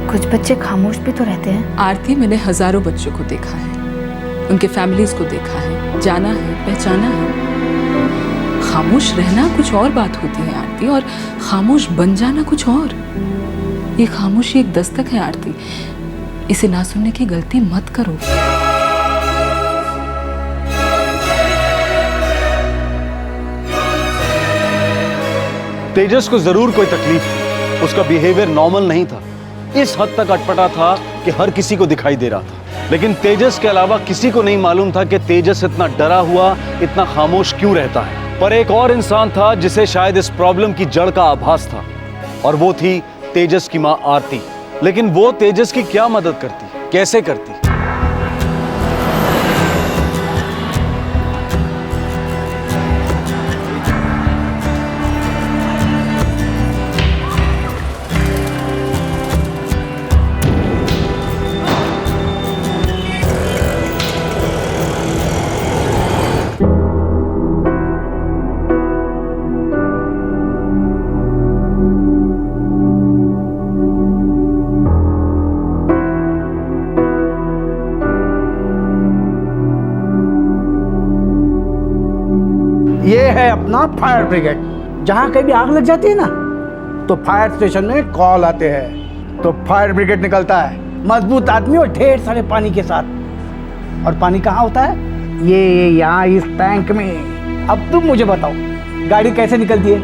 कुछ बच्चे खामोश भी तो रहते हैं। आरती, मैंने हजारों बच्चों को देखा है, उनके फैमिलीज को देखा है, जाना है, पहचाना है। खामोश रहना कुछ और बात होती है आरती, और खामोश बन जाना कुछ और। ये खामोशी एक दस्तक है आरती, इसे ना सुनने की गलती मत करो। तेजस को जरूर कोई तकलीफ थी, उसका बिहेवियर नॉर्मल नहीं था। इस हद तक अटपटा था कि हर किसी को दिखाई दे रहा था। लेकिन तेजस के अलावा किसी को नहीं मालूम था कि तेजस इतना डरा हुआ, इतना खामोश क्यों रहता है। पर एक और इंसान था जिसे शायद इस प्रॉब्लम की जड़ का आभास था, और वो थी तेजस की माँ आरती। लेकिन वो तेजस की क्या मदद करती, कैसे करती? ये है अपना फायर ब्रिगेड। जहाँ कभी आग लग जाती है ना, तो फायर स्टेशन में कॉल आते हैं, तो फायर ब्रिगेड निकलता है, मजबूत आदमी और ढेर सारे पानी के साथ। और पानी कहाँ होता है? ये यहाँ इस टैंक में। अब तुम मुझे बताओ, गाड़ी कैसे निकलती है,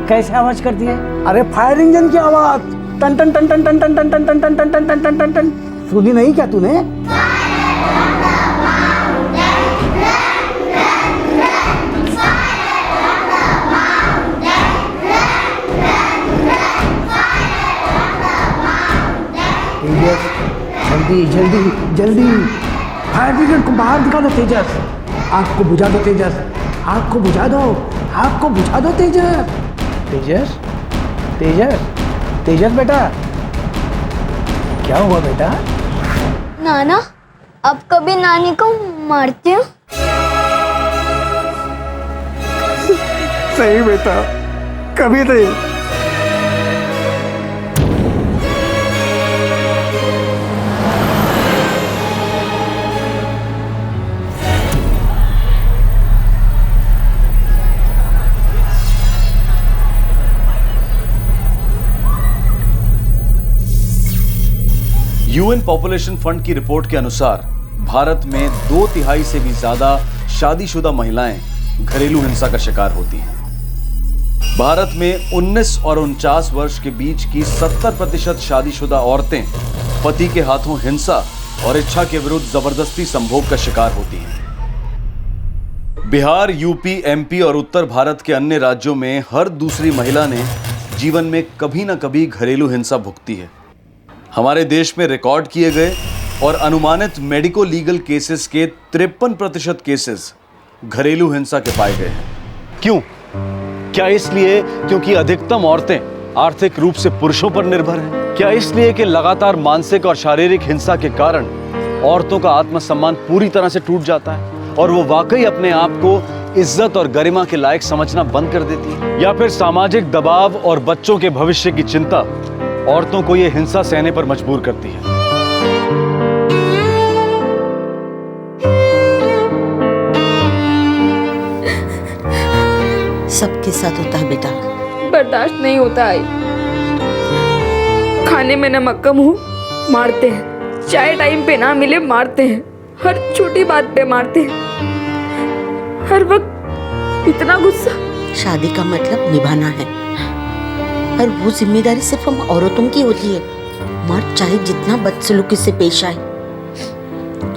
कैसे आवाज करती है? अरे फायर इंजन की आवाज, टन टन टन टन टन टन टन टन टन टन टन टन टन टन टन। सुनी नहीं क्या तूने? जल्दी जल्दी जल्दी, फायर ब्रिगेड को बाहर निकालो तेजस। आग को बुझा दो तेजस, आग को बुझा दो, आग को बुझा दो तेजस। तेजस तेजस तेजस बेटा, क्या हुआ बेटा? नाना, अब कभी नानी को मारते हो? सही बेटा, कभी नहीं। ह्यूमन पॉपुलेशन फंड की रिपोर्ट के अनुसार भारत में 2/3 से भी ज्यादा शादीशुदा महिलाएं घरेलू हिंसा का शिकार होती हैं। भारत में 19 और 49 वर्ष के बीच की 70% शादीशुदा औरतें पति के हाथों हिंसा और इच्छा के विरुद्ध जबरदस्ती संभोग का शिकार होती हैं। बिहार, यूपी, एमपी और उत्तर भारत के अन्य राज्यों में हर दूसरी महिला ने जीवन में कभी ना कभी घरेलू हिंसा भुगती है। हमारे देश में रिकॉर्ड किए गए और अनुमानित मेडिको लीगल केसेस के 53% केसेस घरेलू हिंसा के पाए गए हैं। क्यों? क्या इसलिए क्योंकि अधिकतम औरतें आर्थिक रूप से पुरुषों पर निर्भर हैं? क्या इसलिए कि लगातार मानसिक और शारीरिक हिंसा के कारण औरतों का आत्मसम्मान पूरी तरह से टूट जाता है और वो वाकई अपने आप को इज्जत और गरिमा के लायक समझना बंद कर देती है? या फिर सामाजिक दबाव और बच्चों के भविष्य की चिंता औरतों को ये हिंसा सहने पर मजबूर करती है? सबके साथ होता है बेटा। बर्दाश्त नहीं होता है। खाने में नमक कम हो मारते हैं, चाय टाइम पे ना मिले मारते हैं, हर छोटी बात पे मारते हैं, हर वक्त इतना गुस्सा। शादी का मतलब निभाना है और वो जिम्मेदारी सिर्फ हम औरतों की होती है। मर्द चाहे जितना बदसलूकी से पेश आए,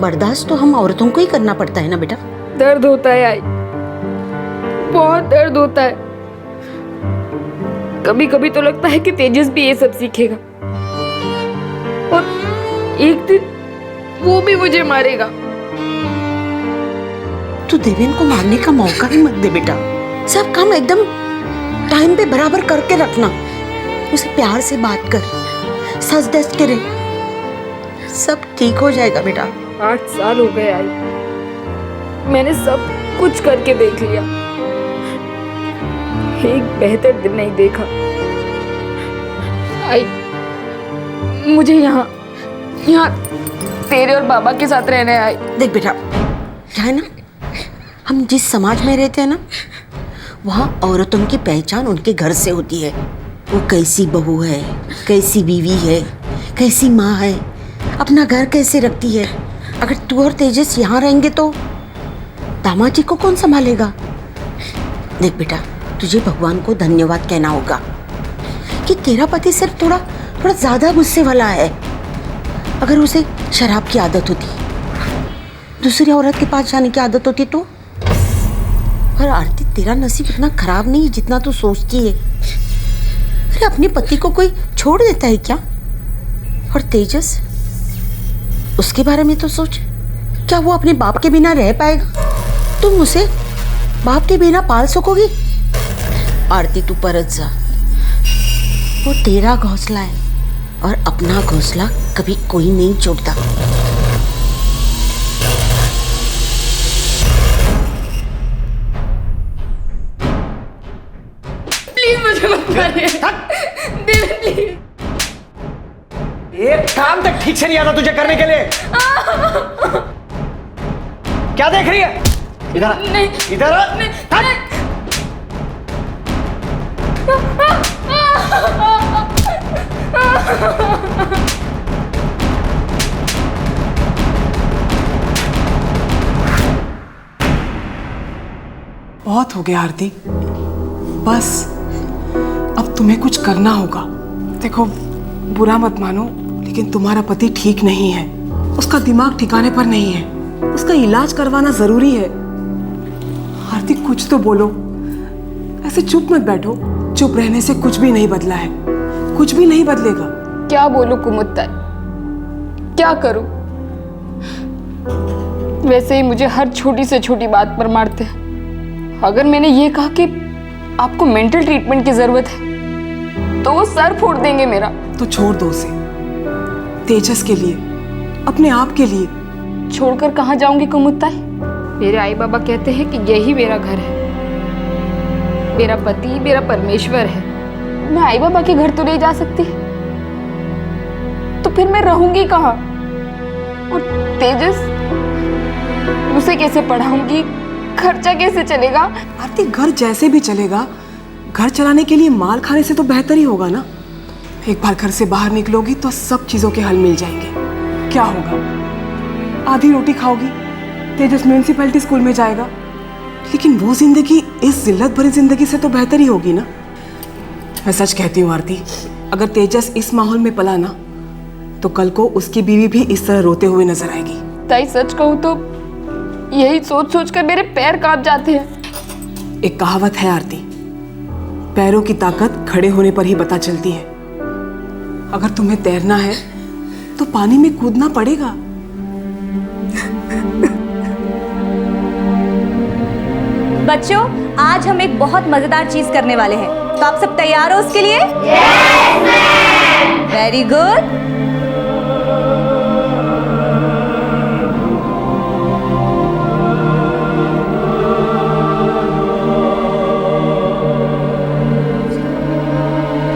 बर्दाश्त तो हम औरतों को ही करना पड़ता है ना बेटा। दर्द होता है आई, बहुत दर्द होता है। कभी कभी तो लगता है कि तेजस भी ये सब सीखेगा और एक दिन वो भी मुझे मारेगा। तू देवेन को मारने का मौका ही मत दे बेटा। सब काम एकदम टाइम पे बराबर करके रखना। उसे प्यार से बात कर, सच धज के रहे, सब ठीक हो जाएगा बेटा। 8 साल हो गए आई, मैंने सब कुछ करके देख लिया, एक बेहतर दिन नहीं देखा। आई, मुझे यहाँ तेरे और बाबा के साथ रहने आई। देख बेटा, क्या है ना, हम जिस समाज में रहते हैं ना, वहाँ औरतों की पहचान उनके घर से होती है। वो कैसी बहू है, कैसी बीवी है, कैसी माँ है, अपना घर कैसे रखती है। अगर तू और तेजस यहाँ रहेंगे तो दामाद जी को कौन संभालेगा? देख बेटा, तुझे भगवान को धन्यवाद कहना होगा कि तेरा पति सिर्फ थोड़ा ज्यादा गुस्से वाला है। अगर उसे शराब की आदत होती, दूसरी औरत के पास जाने की आदत होती तो। और आरती, तेरा नसीब इतना खराब नहीं जितना तू सोचती है। अरे अपने पति को कोई छोड़ देता है क्या? और तेजस, उसके बारे में तो सोच। क्या वो अपने बाप के बिना रह पाएगा? तुम उसे बाप के बिना पाल सकोगी? आरती, तू परत जा। वो तेरा घोंसला है और अपना घोंसला कभी कोई नहीं छोड़ता। प्लीज मुझे मत मारिए। देवेन प्लीज। एक काम तक ठीक से नहीं आता तुझे करने के लिए। क्या देख रही है? इधर नहीं, इधर बहुत हो गया आरती, बस अब तुम्हें कुछ करना होगा। देखो, बुरा मत मानो, लेकिन तुम्हारा पति ठीक नहीं है। उसका दिमाग ठिकाने पर नहीं है, उसका इलाज करवाना जरूरी है। आरती, कुछ तो बोलो, ऐसे चुप मत बैठो। चुप रहने से कुछ भी नहीं बदला है, कुछ भी नहीं बदलेगा। क्या बोलूं कुमुत्ता, क्या करूं? वैसे ही मुझे हर छोटी से छोटी बात पर मारते हैं। अगर मैंने ये कहा कि आपको मेंटल ट्रीटमेंट की जरूरत है तो वो सर फोड़ देंगे मेरा। तो छोड़ दो उसे, तेजस के लिए, अपने आप के लिए। छोड़कर कहाँ जाऊंगी कुमुत्ता? मेरे आई बाबा कहते हैं कि यही मेरा घर है, मेरा पति मेरा परमेश्वर है। मैं आई बाबा के घर तो नहीं जा सकती, तो फिर मैं रहूंगी कहाँ? और तेजस, उसे कैसे पढ़ाऊंगी? खर्चा कैसे चलेगा? आरती, घर जैसे भी चलेगा, घर चलाने के लिए माल खाने से तो बेहतर ही होगा ना। एक बार घर से बाहर निकलोगी तो सब चीजों के हल मिल जाएंगे। क्या होगा, आधी रोटी खाओगी, तेजस म्यूनसिपैलिटी स्कूल में जाएगा, लेकिन वो जिंदगी इस जिल्लत भरी जिंदगी से तो बेहतर ही होगी ना। मैं सच कहती हूँ आरती, अगर तेजस इस माहौल में पला ना तो कल को उसकी बीवी भी इस तरह रोते हुए नजर आएगी। ताई सच कहूँ तो यही सोच सोच कर मेरे पैर कांप जाते हैं। एक कहावत है आरती, पैरों की ताकत खड़े होने पर ही पता चलती है। अगर तुम्हें तैरना है तो पानी में कूदना पड़ेगा। बच्चों, आज हम एक बहुत मजेदार चीज करने वाले हैं, तो आप सब तैयार हो उसके लिए? Very good.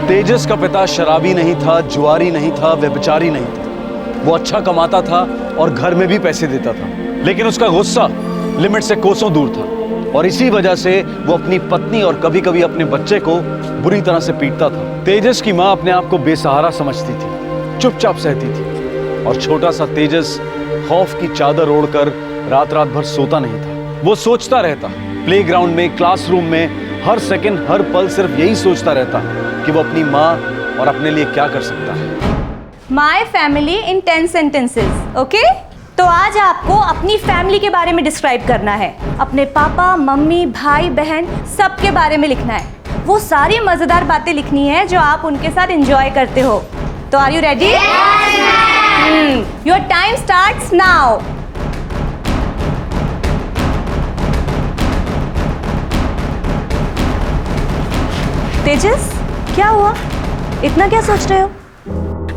तेजस का पिता शराबी नहीं था, जुआरी नहीं था, व्यभिचारी नहीं था। वो अच्छा कमाता था और घर में भी पैसे देता था, लेकिन उसका गुस्सा लिमिट से कोसों दूर था और इसी वजह से वो अपनी पत्नी और कभी कभी अपने बच्चे को बुरी तरह से पीटता था। तेजस की माँ अपने आप को बेसहारा समझती थी, चुपचाप सहती थी और छोटा सा तेजस खौफ की चादर ओढ़कर रात रात भर सोता नहीं था। वो सोचता रहता, प्लेग्राउंड में, क्लासरूम में, हर सेकंड हर पल सिर्फ यही सोचता रहता कि वो अपनी माँ और अपने लिए क्या कर सकता है। My family in 10 sentences, okay? तो आज आपको अपनी फैमिली के बारे में डिस्क्राइब करना है। अपने पापा, मम्मी, भाई, बहन सबके बारे में लिखना है। वो सारी मजेदार बातें लिखनी है जो आप उनके साथ एंजॉय करते हो। तो are you ready? Your time starts now. Tejas, क्या हुआ? इतना क्या सोच रहे हो?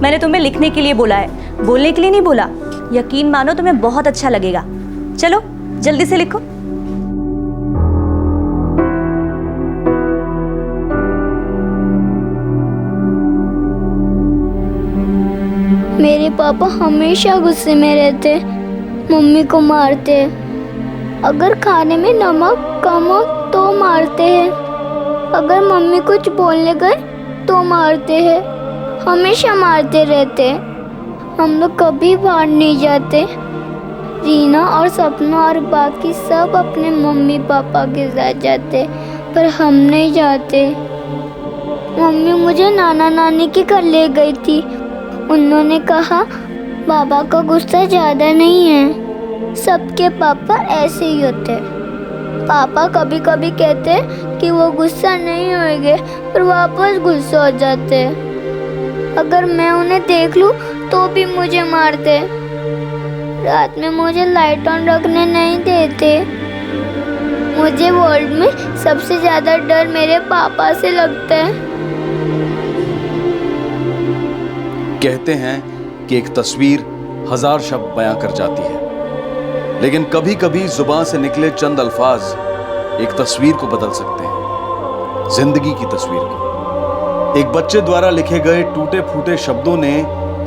मैंने तुम्हें लिखने के लिए बोला है, बोलने के लिए नहीं बोला। यकीन मानो तुम्हें बहुत अच्छा लगेगा। चलो जल्दी से लिखो। मेरे पापा हमेशा गुस्से में रहते, मम्मी को मारते, अगर खाने में नमक कम हो तो मारते हैं, अगर मम्मी कुछ बोलने गए तो मारते हैं, हमेशा मारते रहते। हम लोग कभी बाहर नहीं जाते। रीना और सपना और बाकी सब अपने मम्मी पापा के साथ जाते, पर हम नहीं जाते। मम्मी मुझे नाना नानी के घर ले गई थी। उन्होंने कहा बाबा का गुस्सा ज़्यादा नहीं है, सबके पापा ऐसे ही होते। पापा कभी कभी कहते कि वो गुस्सा नहीं होंगे, पर वापस गुस्सा हो जाते। अगर मैं उन्हें देख लूं तो भी मुझे मारते। रात में मुझे लाइट ऑन रखने नहीं देते। मुझे वर्ल्ड में सबसे ज्यादा डर मेरे पापा से लगता है। कहते हैं कि एक तस्वीर 1000 शब्द बयां कर जाती है, लेकिन कभी कभी जुबान से निकले चंद अल्फाज एक तस्वीर को बदल सकते हैं, जिंदगी की तस्वीर को। एक बच्चे द्वारा लिखे गए टूटे फूटे शब्दों ने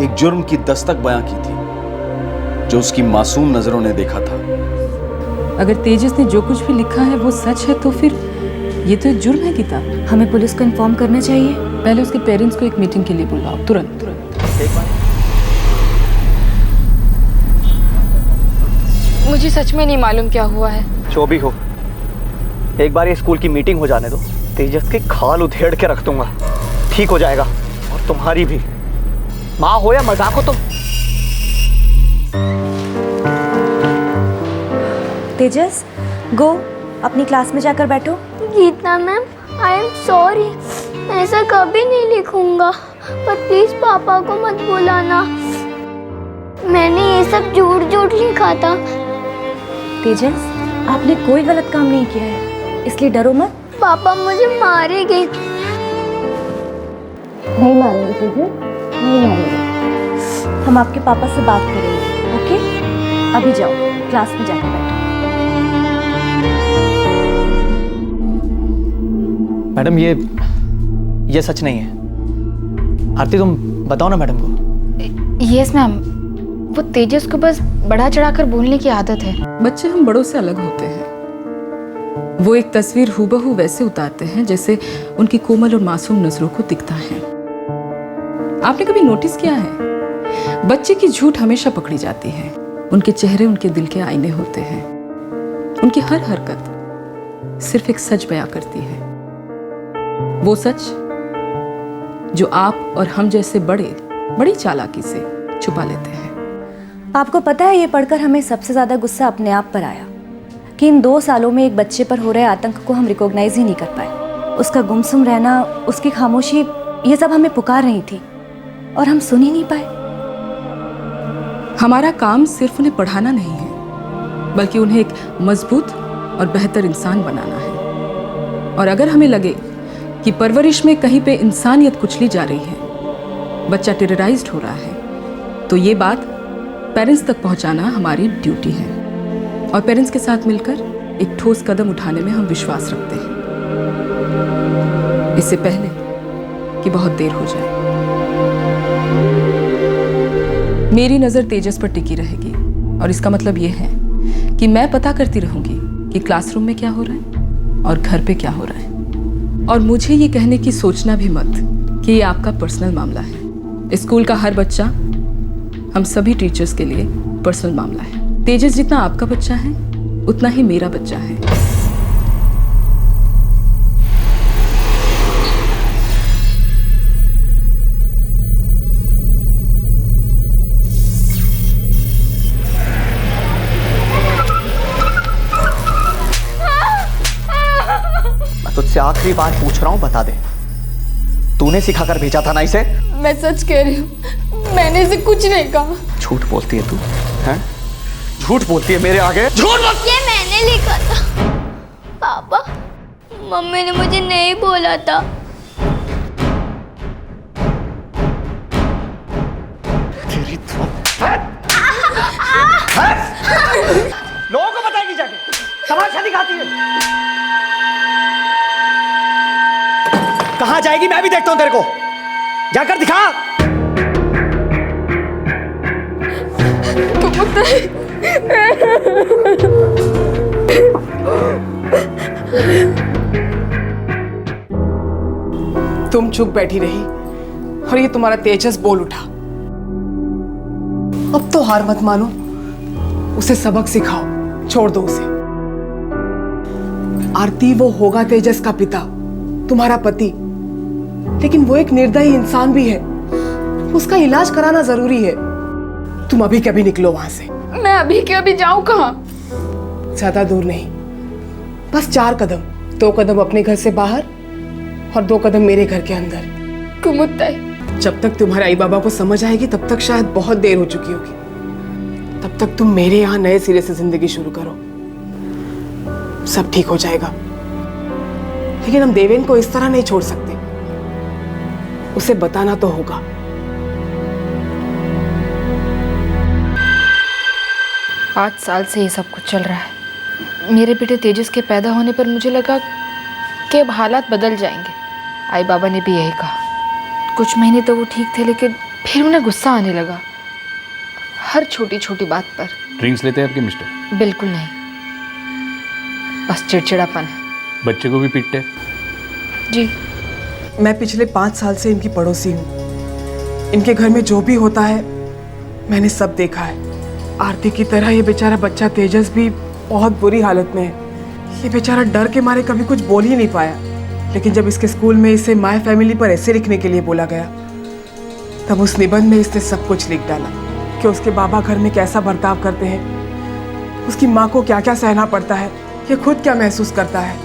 एक जुर्म की दस्तक बयां की थी जो उसकी मासूम नजरों ने देखा था। अगर तेजस ने जो कुछ भी लिखा है वो सच है तो फिर ये तो एक जुर्म है गीता। हमें पुलिस को इन्फॉर्म करना चाहिए। पहले उसके पेरेंट्स को एक मीटिंग के लिए बुलाओ, तुरंत। मुझे सच में नहीं मालूम क्या हुआ है। जो भी हो, एक बार ये स्कूल की मीटिंग हो जाने दो, तेजस की खाल उधेड़ के रख दूंगा। ठीक हो जाएगा, और तुम्हारी भी। माँ हो या मजाक हो तुम। तेजस, गो अपनी क्लास में जाकर बैठो। Geeta ma'am, I am sorry, ऐसा कभी नहीं लिखूंगा, पर प्लीज पापा को मत बुलाना। मैंने ये सब झूठ लिखा था। तेजस, आपने कोई गलत काम नहीं किया है, इसलिए डरो मत। पापा मुझे मारेंगे। नहीं मारेंगे तेजस, नहीं मारेंगे। हम आपके पापा से बात करेंगे, ओके? अभी जाओ क्लास में जाकर बैठो। मैडम, ये सच नहीं है। आरती, तुम बताओ ना मैडम को। यस मैम, वो तेजस को बस बढ़ा चढ़ाकर बोलने की आदत है। बच्चे हम बड़ों से अलग होते हैं। वो एक तस्वीर हूबहू वैसे उतारते हैं जैसे उनकी कोमल और मासूम नजरों को दिखता है। आपने कभी नोटिस किया है, बच्चे की झूठ हमेशा पकड़ी जाती है। उनके चेहरे उनके दिल के आईने होते हैं। उनकी हर हरकत सिर्फ एक सच बयां करती है, वो सच जो आप और हम जैसे बड़ी चालाकी से छुपा लेते हैं। आपको पता है, ये पढ़कर हमें सबसे ज़्यादा गुस्सा अपने आप पर आया कि इन 2 सालों में एक बच्चे पर हो रहे आतंक को हम रिकॉग्नाइज ही नहीं कर पाए। उसका गुमसुम रहना, उसकी खामोशी, ये सब हमें पुकार रही थी और हम सुन ही नहीं पाए। हमारा काम सिर्फ उन्हें पढ़ाना नहीं है, बल्कि उन्हें एक मजबूत और बेहतर इंसान बनाना है। और अगर हमें लगे कि परवरिश में कहीं पे इंसानियत कुचली जा रही है, बच्चा टेरराइज्ड हो रहा है, तो ये बात पेरेंट्स तक पहुंचाना हमारी ड्यूटी है। और पेरेंट्स के साथ मिलकर एक ठोस कदम उठाने में हम विश्वास रखते हैं, इससे पहले कि बहुत देर हो जाए। मेरी नज़र तेजस पर टिकी रहेगी और इसका मतलब ये है कि मैं पता करती रहूंगी कि क्लासरूम में क्या हो रहा है और घर पे क्या हो रहा है। और मुझे ये कहने की सोचना भी मत कि ये आपका पर्सनल मामला है। स्कूल का हर बच्चा हम सभी टीचर्स के लिए पर्सनल मामला है। तेजस जितना आपका बच्चा है, उतना ही मेरा बच्चा है। मैं तुझसे आखिरी बार पूछ रहा हूं, बता दे, तूने सिखाकर भेजा था ना इसे? मैं सच कह रही हूँ, मैंने इसे कुछ नहीं कहा। झूठ बोलती है तू, हैं? झूठ बोलती है मेरे आगे, झूठ बोलती ये मैंने लिखा था पापा, मम्मी ने मुझे नहीं बोला था। तेरी लोगों को बताएगी जाके, तमाशा दिखाती है। कहाँ जाएगी मैं भी देखता हूं तेरे को, जाकर दिखा। तुम चुप बैठी रही और ये तुम्हारा तेजस बोल उठा। अब तो हार मत मानो, उसे सबक सिखाओ, छोड़ दो उसे। आरती, वो होगा तेजस का पिता, तुम्हारा पति, लेकिन वो एक निर्दयी इंसान भी है। उसका इलाज कराना जरूरी है। तुम अभी कभी निकलो वहां से। मैं अभी के अभी जाऊं कहाँ? ज्यादा दूर नहीं, बस 4 कदम। 2 कदम अपने घर से बाहर और 2 कदम मेरे घर के अंदर। कुमुत्ताई, जब तक तुम्हारे आई बाबा को समझ आएगी तब तक शायद बहुत देर हो चुकी होगी। तब तक तुम मेरे यहाँ नए सिरे से जिंदगी शुरू करो, सब ठीक हो जाएगा। लेकिन हम देवेन को इस तरह नहीं छोड़ सकते, उसे बताना तो होगा। पाँच साल से ये सब कुछ चल रहा है। मेरे बेटे तेजस के पैदा होने पर मुझे लगा कि अब हालात बदल जाएंगे। आई बाबा ने भी यही कहा। कुछ महीने तो वो ठीक थे, लेकिन फिर उन्हें गुस्सा आने लगा, हर छोटी छोटी बात पर। ड्रिंक्स लेते हैं आपके मिस्टर? बिल्कुल नहीं, बस चिड़चिड़ापन। बच्चे को भी पीटते? जी। मैं पिछले 5 साल से इनकी पड़ोसी हूँ। इनके घर में जो भी होता है मैंने सब देखा है। आरती की तरह ये बेचारा बच्चा तेजस भी बहुत बुरी हालत में है। ये बेचारा डर के मारे कभी कुछ बोल ही नहीं पाया। लेकिन जब इसके स्कूल में इसे माय फैमिली पर ऐसे लिखने के लिए बोला गया, तब उस निबंध में इसने सब कुछ लिख डाला कि उसके बाबा घर में कैसा बर्ताव करते हैं, उसकी माँ को क्या क्या सहना पड़ता है, ये खुद क्या महसूस करता है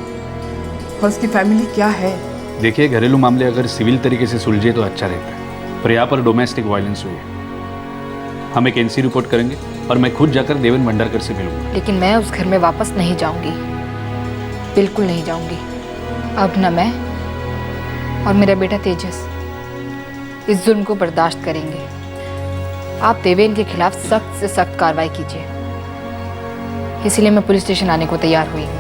और उसकी फैमिली क्या है। देखिए, घरेलू मामले अगर सिविल तरीके से सुलझे तो अच्छा रहता है, पर यहाँ पर डोमेस्टिक वायलेंस हुई है। हम एक एनसी रिपोर्ट करेंगे और मैं खुद जाकर देवेन भंडारकर से मिलूंगा। लेकिन मैं उस घर में वापस नहीं जाऊंगी, बिल्कुल नहीं जाऊंगी। अब न मैं और मेरा बेटा तेजस इस जुल्म को बर्दाश्त करेंगे। आप देवेन के खिलाफ सख्त से सख्त कार्रवाई कीजिए। इसीलिए मैं पुलिस स्टेशन आने को तैयार हुई हूँ।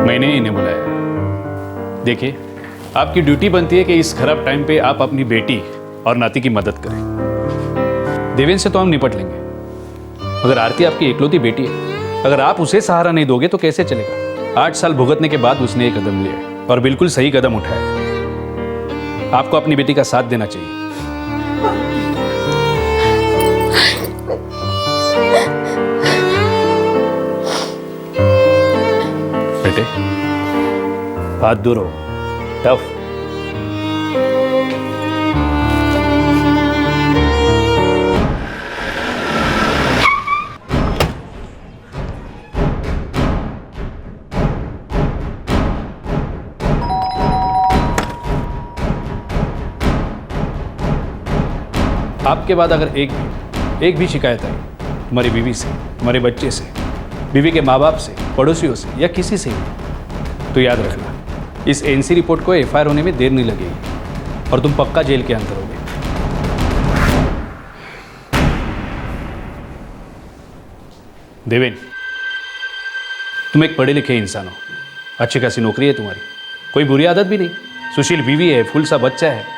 मैंने इन्हें बुलाया। देखिए, आपकी ड्यूटी बनती है कि इस खराब टाइम पे आप अपनी बेटी और नाती की मदद करें। देवेन से तो हम निपट लेंगे, मगर आरती आपकी इकलौती बेटी है। अगर आप उसे सहारा नहीं दोगे तो कैसे चलेगा? 8 साल भुगतने के बाद उसने एक कदम लिया और बिल्कुल सही कदम उठाया। आपको अपनी बेटी का साथ देना चाहिए। बेटे, हाथ दूर हो। टफ। आपके बाद अगर एक भी शिकायत आई तुम्हारी बीवी से, तुम्हारे बच्चे से, बीवी के माँ बाप से, पड़ोसियों से या किसी से ही, तो याद रखना इस एनसी रिपोर्ट को एफआईआर होने में देर नहीं लगेगी और तुम पक्का जेल के अंदर होगे। देवेन, तुम एक पढ़े लिखे इंसान हो, अच्छी खासी नौकरी है तुम्हारी, कोई बुरी आदत भी नहीं, सुशील बीवी है, फूल सा बच्चा है,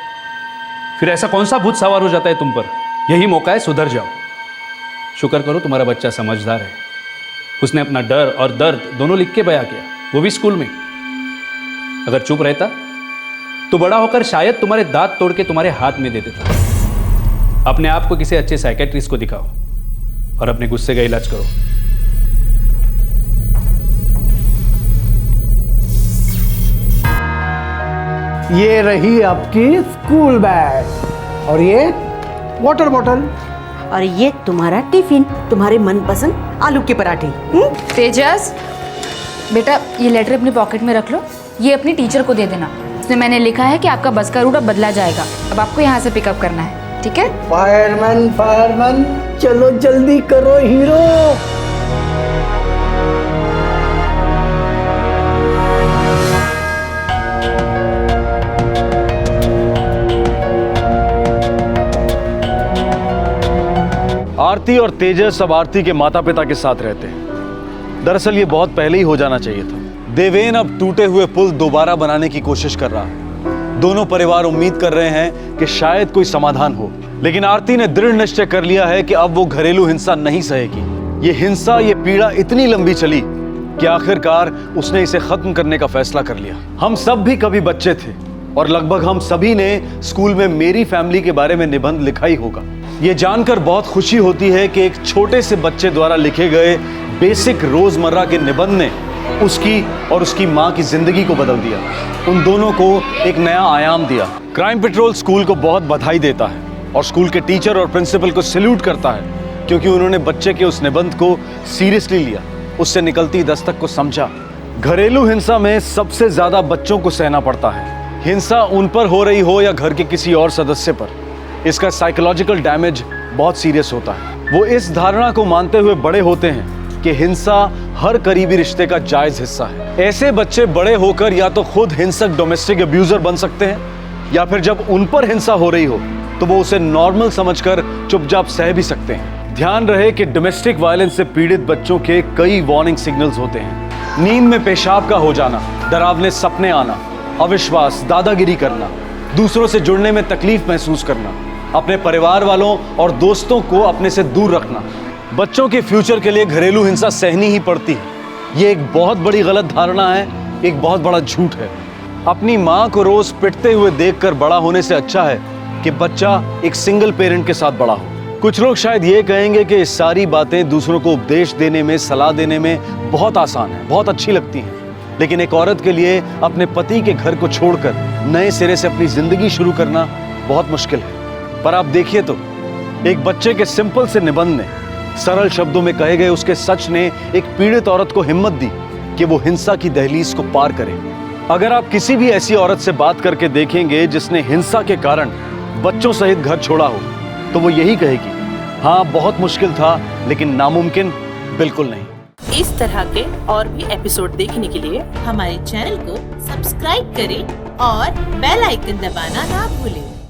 फिर ऐसा कौन सा भूत सवार हो जाता है तुम पर? यही मौका है, सुधर जाओ। शुक्र करो तुम्हारा बच्चा समझदार है, उसने अपना डर और दर्द दोनों लिख के बयां किया, वो भी स्कूल में। अगर चुप रहता तो बड़ा होकर शायद तुम्हारे दांत तोड़ के तुम्हारे हाथ में दे देता। अपने आप को किसी अच्छे साइकेट्रिस्ट को दिखाओ और अपने गुस्से का इलाज करो। ये रही आपकी स्कूल बैग और ये वाटर बॉटल और ये तुम्हारा टिफिन, तुम्हारे मनपसंद आलू के पराठे। तेजस, बेटा ये लेटर अपनी पॉकेट में रख लो, ये अपनी टीचर को दे देना। इसमें मैंने लिखा है कि आपका बस का रूट अब बदला जाएगा, अब आपको यहाँ से पिकअप करना है, ठीक है? फायरमैन फायरमैन, चलो जल्दी करो हीरो। आरती और तेजस अब आरती के माता पिता के साथ रहते हैं। दरअसल ये बहुत पहले ही हो जाना चाहिए था। देवेन अब टूटे हुए पुल दोबारा बनाने की कोशिश कर रहा है। दोनों परिवार उम्मीद कर रहे हैं कि शायद कोई समाधान हो, लेकिन आरती ने दृढ़ निश्चय कर लिया है कि अब वो घरेलू हिंसा नहीं सहेगी। ये हिंसा, ये पीड़ा इतनी लंबी चली कि आखिरकार उसने इसे खत्म करने का फैसला कर लिया। हम सब भी कभी बच्चे थे और लगभग हम सभी ने स्कूल में मेरी फैमिली के बारे में निबंध लिखा ही होगा। ये जानकर बहुत खुशी होती है कि एक छोटे से बच्चे द्वारा लिखे गए बेसिक रोजमर्रा के निबंध ने उसकी और उसकी माँ की जिंदगी को बदल दिया, उन दोनों को एक नया आयाम दिया। क्राइम पेट्रोल स्कूल को बहुत बधाई देता है और स्कूल के टीचर और प्रिंसिपल को सैल्यूट करता है, क्योंकि उन्होंने बच्चे के उस निबंध को सीरियसली लिया, उससे निकलती दस्तक को समझा। घरेलू हिंसा में सबसे ज्यादा बच्चों को सहना पड़ता है, हिंसा उन पर हो रही हो या घर के किसी और सदस्य पर। इसका साइकोलॉजिकल डैमेज बहुत सीरियस होता है। वो इस धारणा को मानते हुए बड़े होते हैं कि हिंसा हर करीबी रिश्ते का जायज हिस्सा है। ऐसे बच्चे बड़े होकर या तो खुद हिंसक डोमेस्टिक अब्यूजर बन सकते हैं, या फिर जब उन पर हिंसा हो रही हो तो वो उसे नॉर्मल समझकर चुपचाप सह भी सकते हैं। ध्यान रहे कि डोमेस्टिक वायलेंस से पीड़ित बच्चों के कई वार्निंग सिग्नल्स होते हैं। नींद में पेशाब का हो जाना, डरावने सपने आना, अविश्वास, दादागिरी करना, दूसरों से जुड़ने में तकलीफ महसूस करना, अपने परिवार वालों और दोस्तों को अपने से दूर रखना। बच्चों के फ्यूचर के लिए घरेलू हिंसा सहनी ही पड़ती है। ये एक बहुत बड़ी गलत धारणा है, एक बहुत बड़ा झूठ है। अपनी माँ को रोज पिटते हुए देखकर बड़ा होने से अच्छा है कि बच्चा एक सिंगल पेरेंट के साथ बड़ा हो। कुछ लोग शायद ये कहेंगे कि ये सारी बातें दूसरों को उपदेश देने में, सलाह देने में बहुत आसान है, बहुत अच्छी लगती हैं, लेकिन एक औरत के लिए अपने पति के घर को छोड़कर नए सिरे से अपनी जिंदगी शुरू करना बहुत मुश्किल है। पर आप देखिए तो, एक बच्चे के सिंपल से निबंध ने, सरल शब्दों में कहे गए उसके सच ने एक पीड़ित औरत को हिम्मत दी कि वो हिंसा की दहलीज को पार करे। अगर आप किसी भी ऐसी औरत से बात करके देखेंगे जिसने हिंसा के कारण बच्चों सहित घर छोड़ा हो, तो वो यही कहेगी, हाँ बहुत मुश्किल था लेकिन नामुमकिन बिल्कुल नहीं। इस तरह के और भी एपिसोड देखने के लिए हमारे चैनल को सब्सक्राइब करें और बेल आइकन दबाना ना भूलें।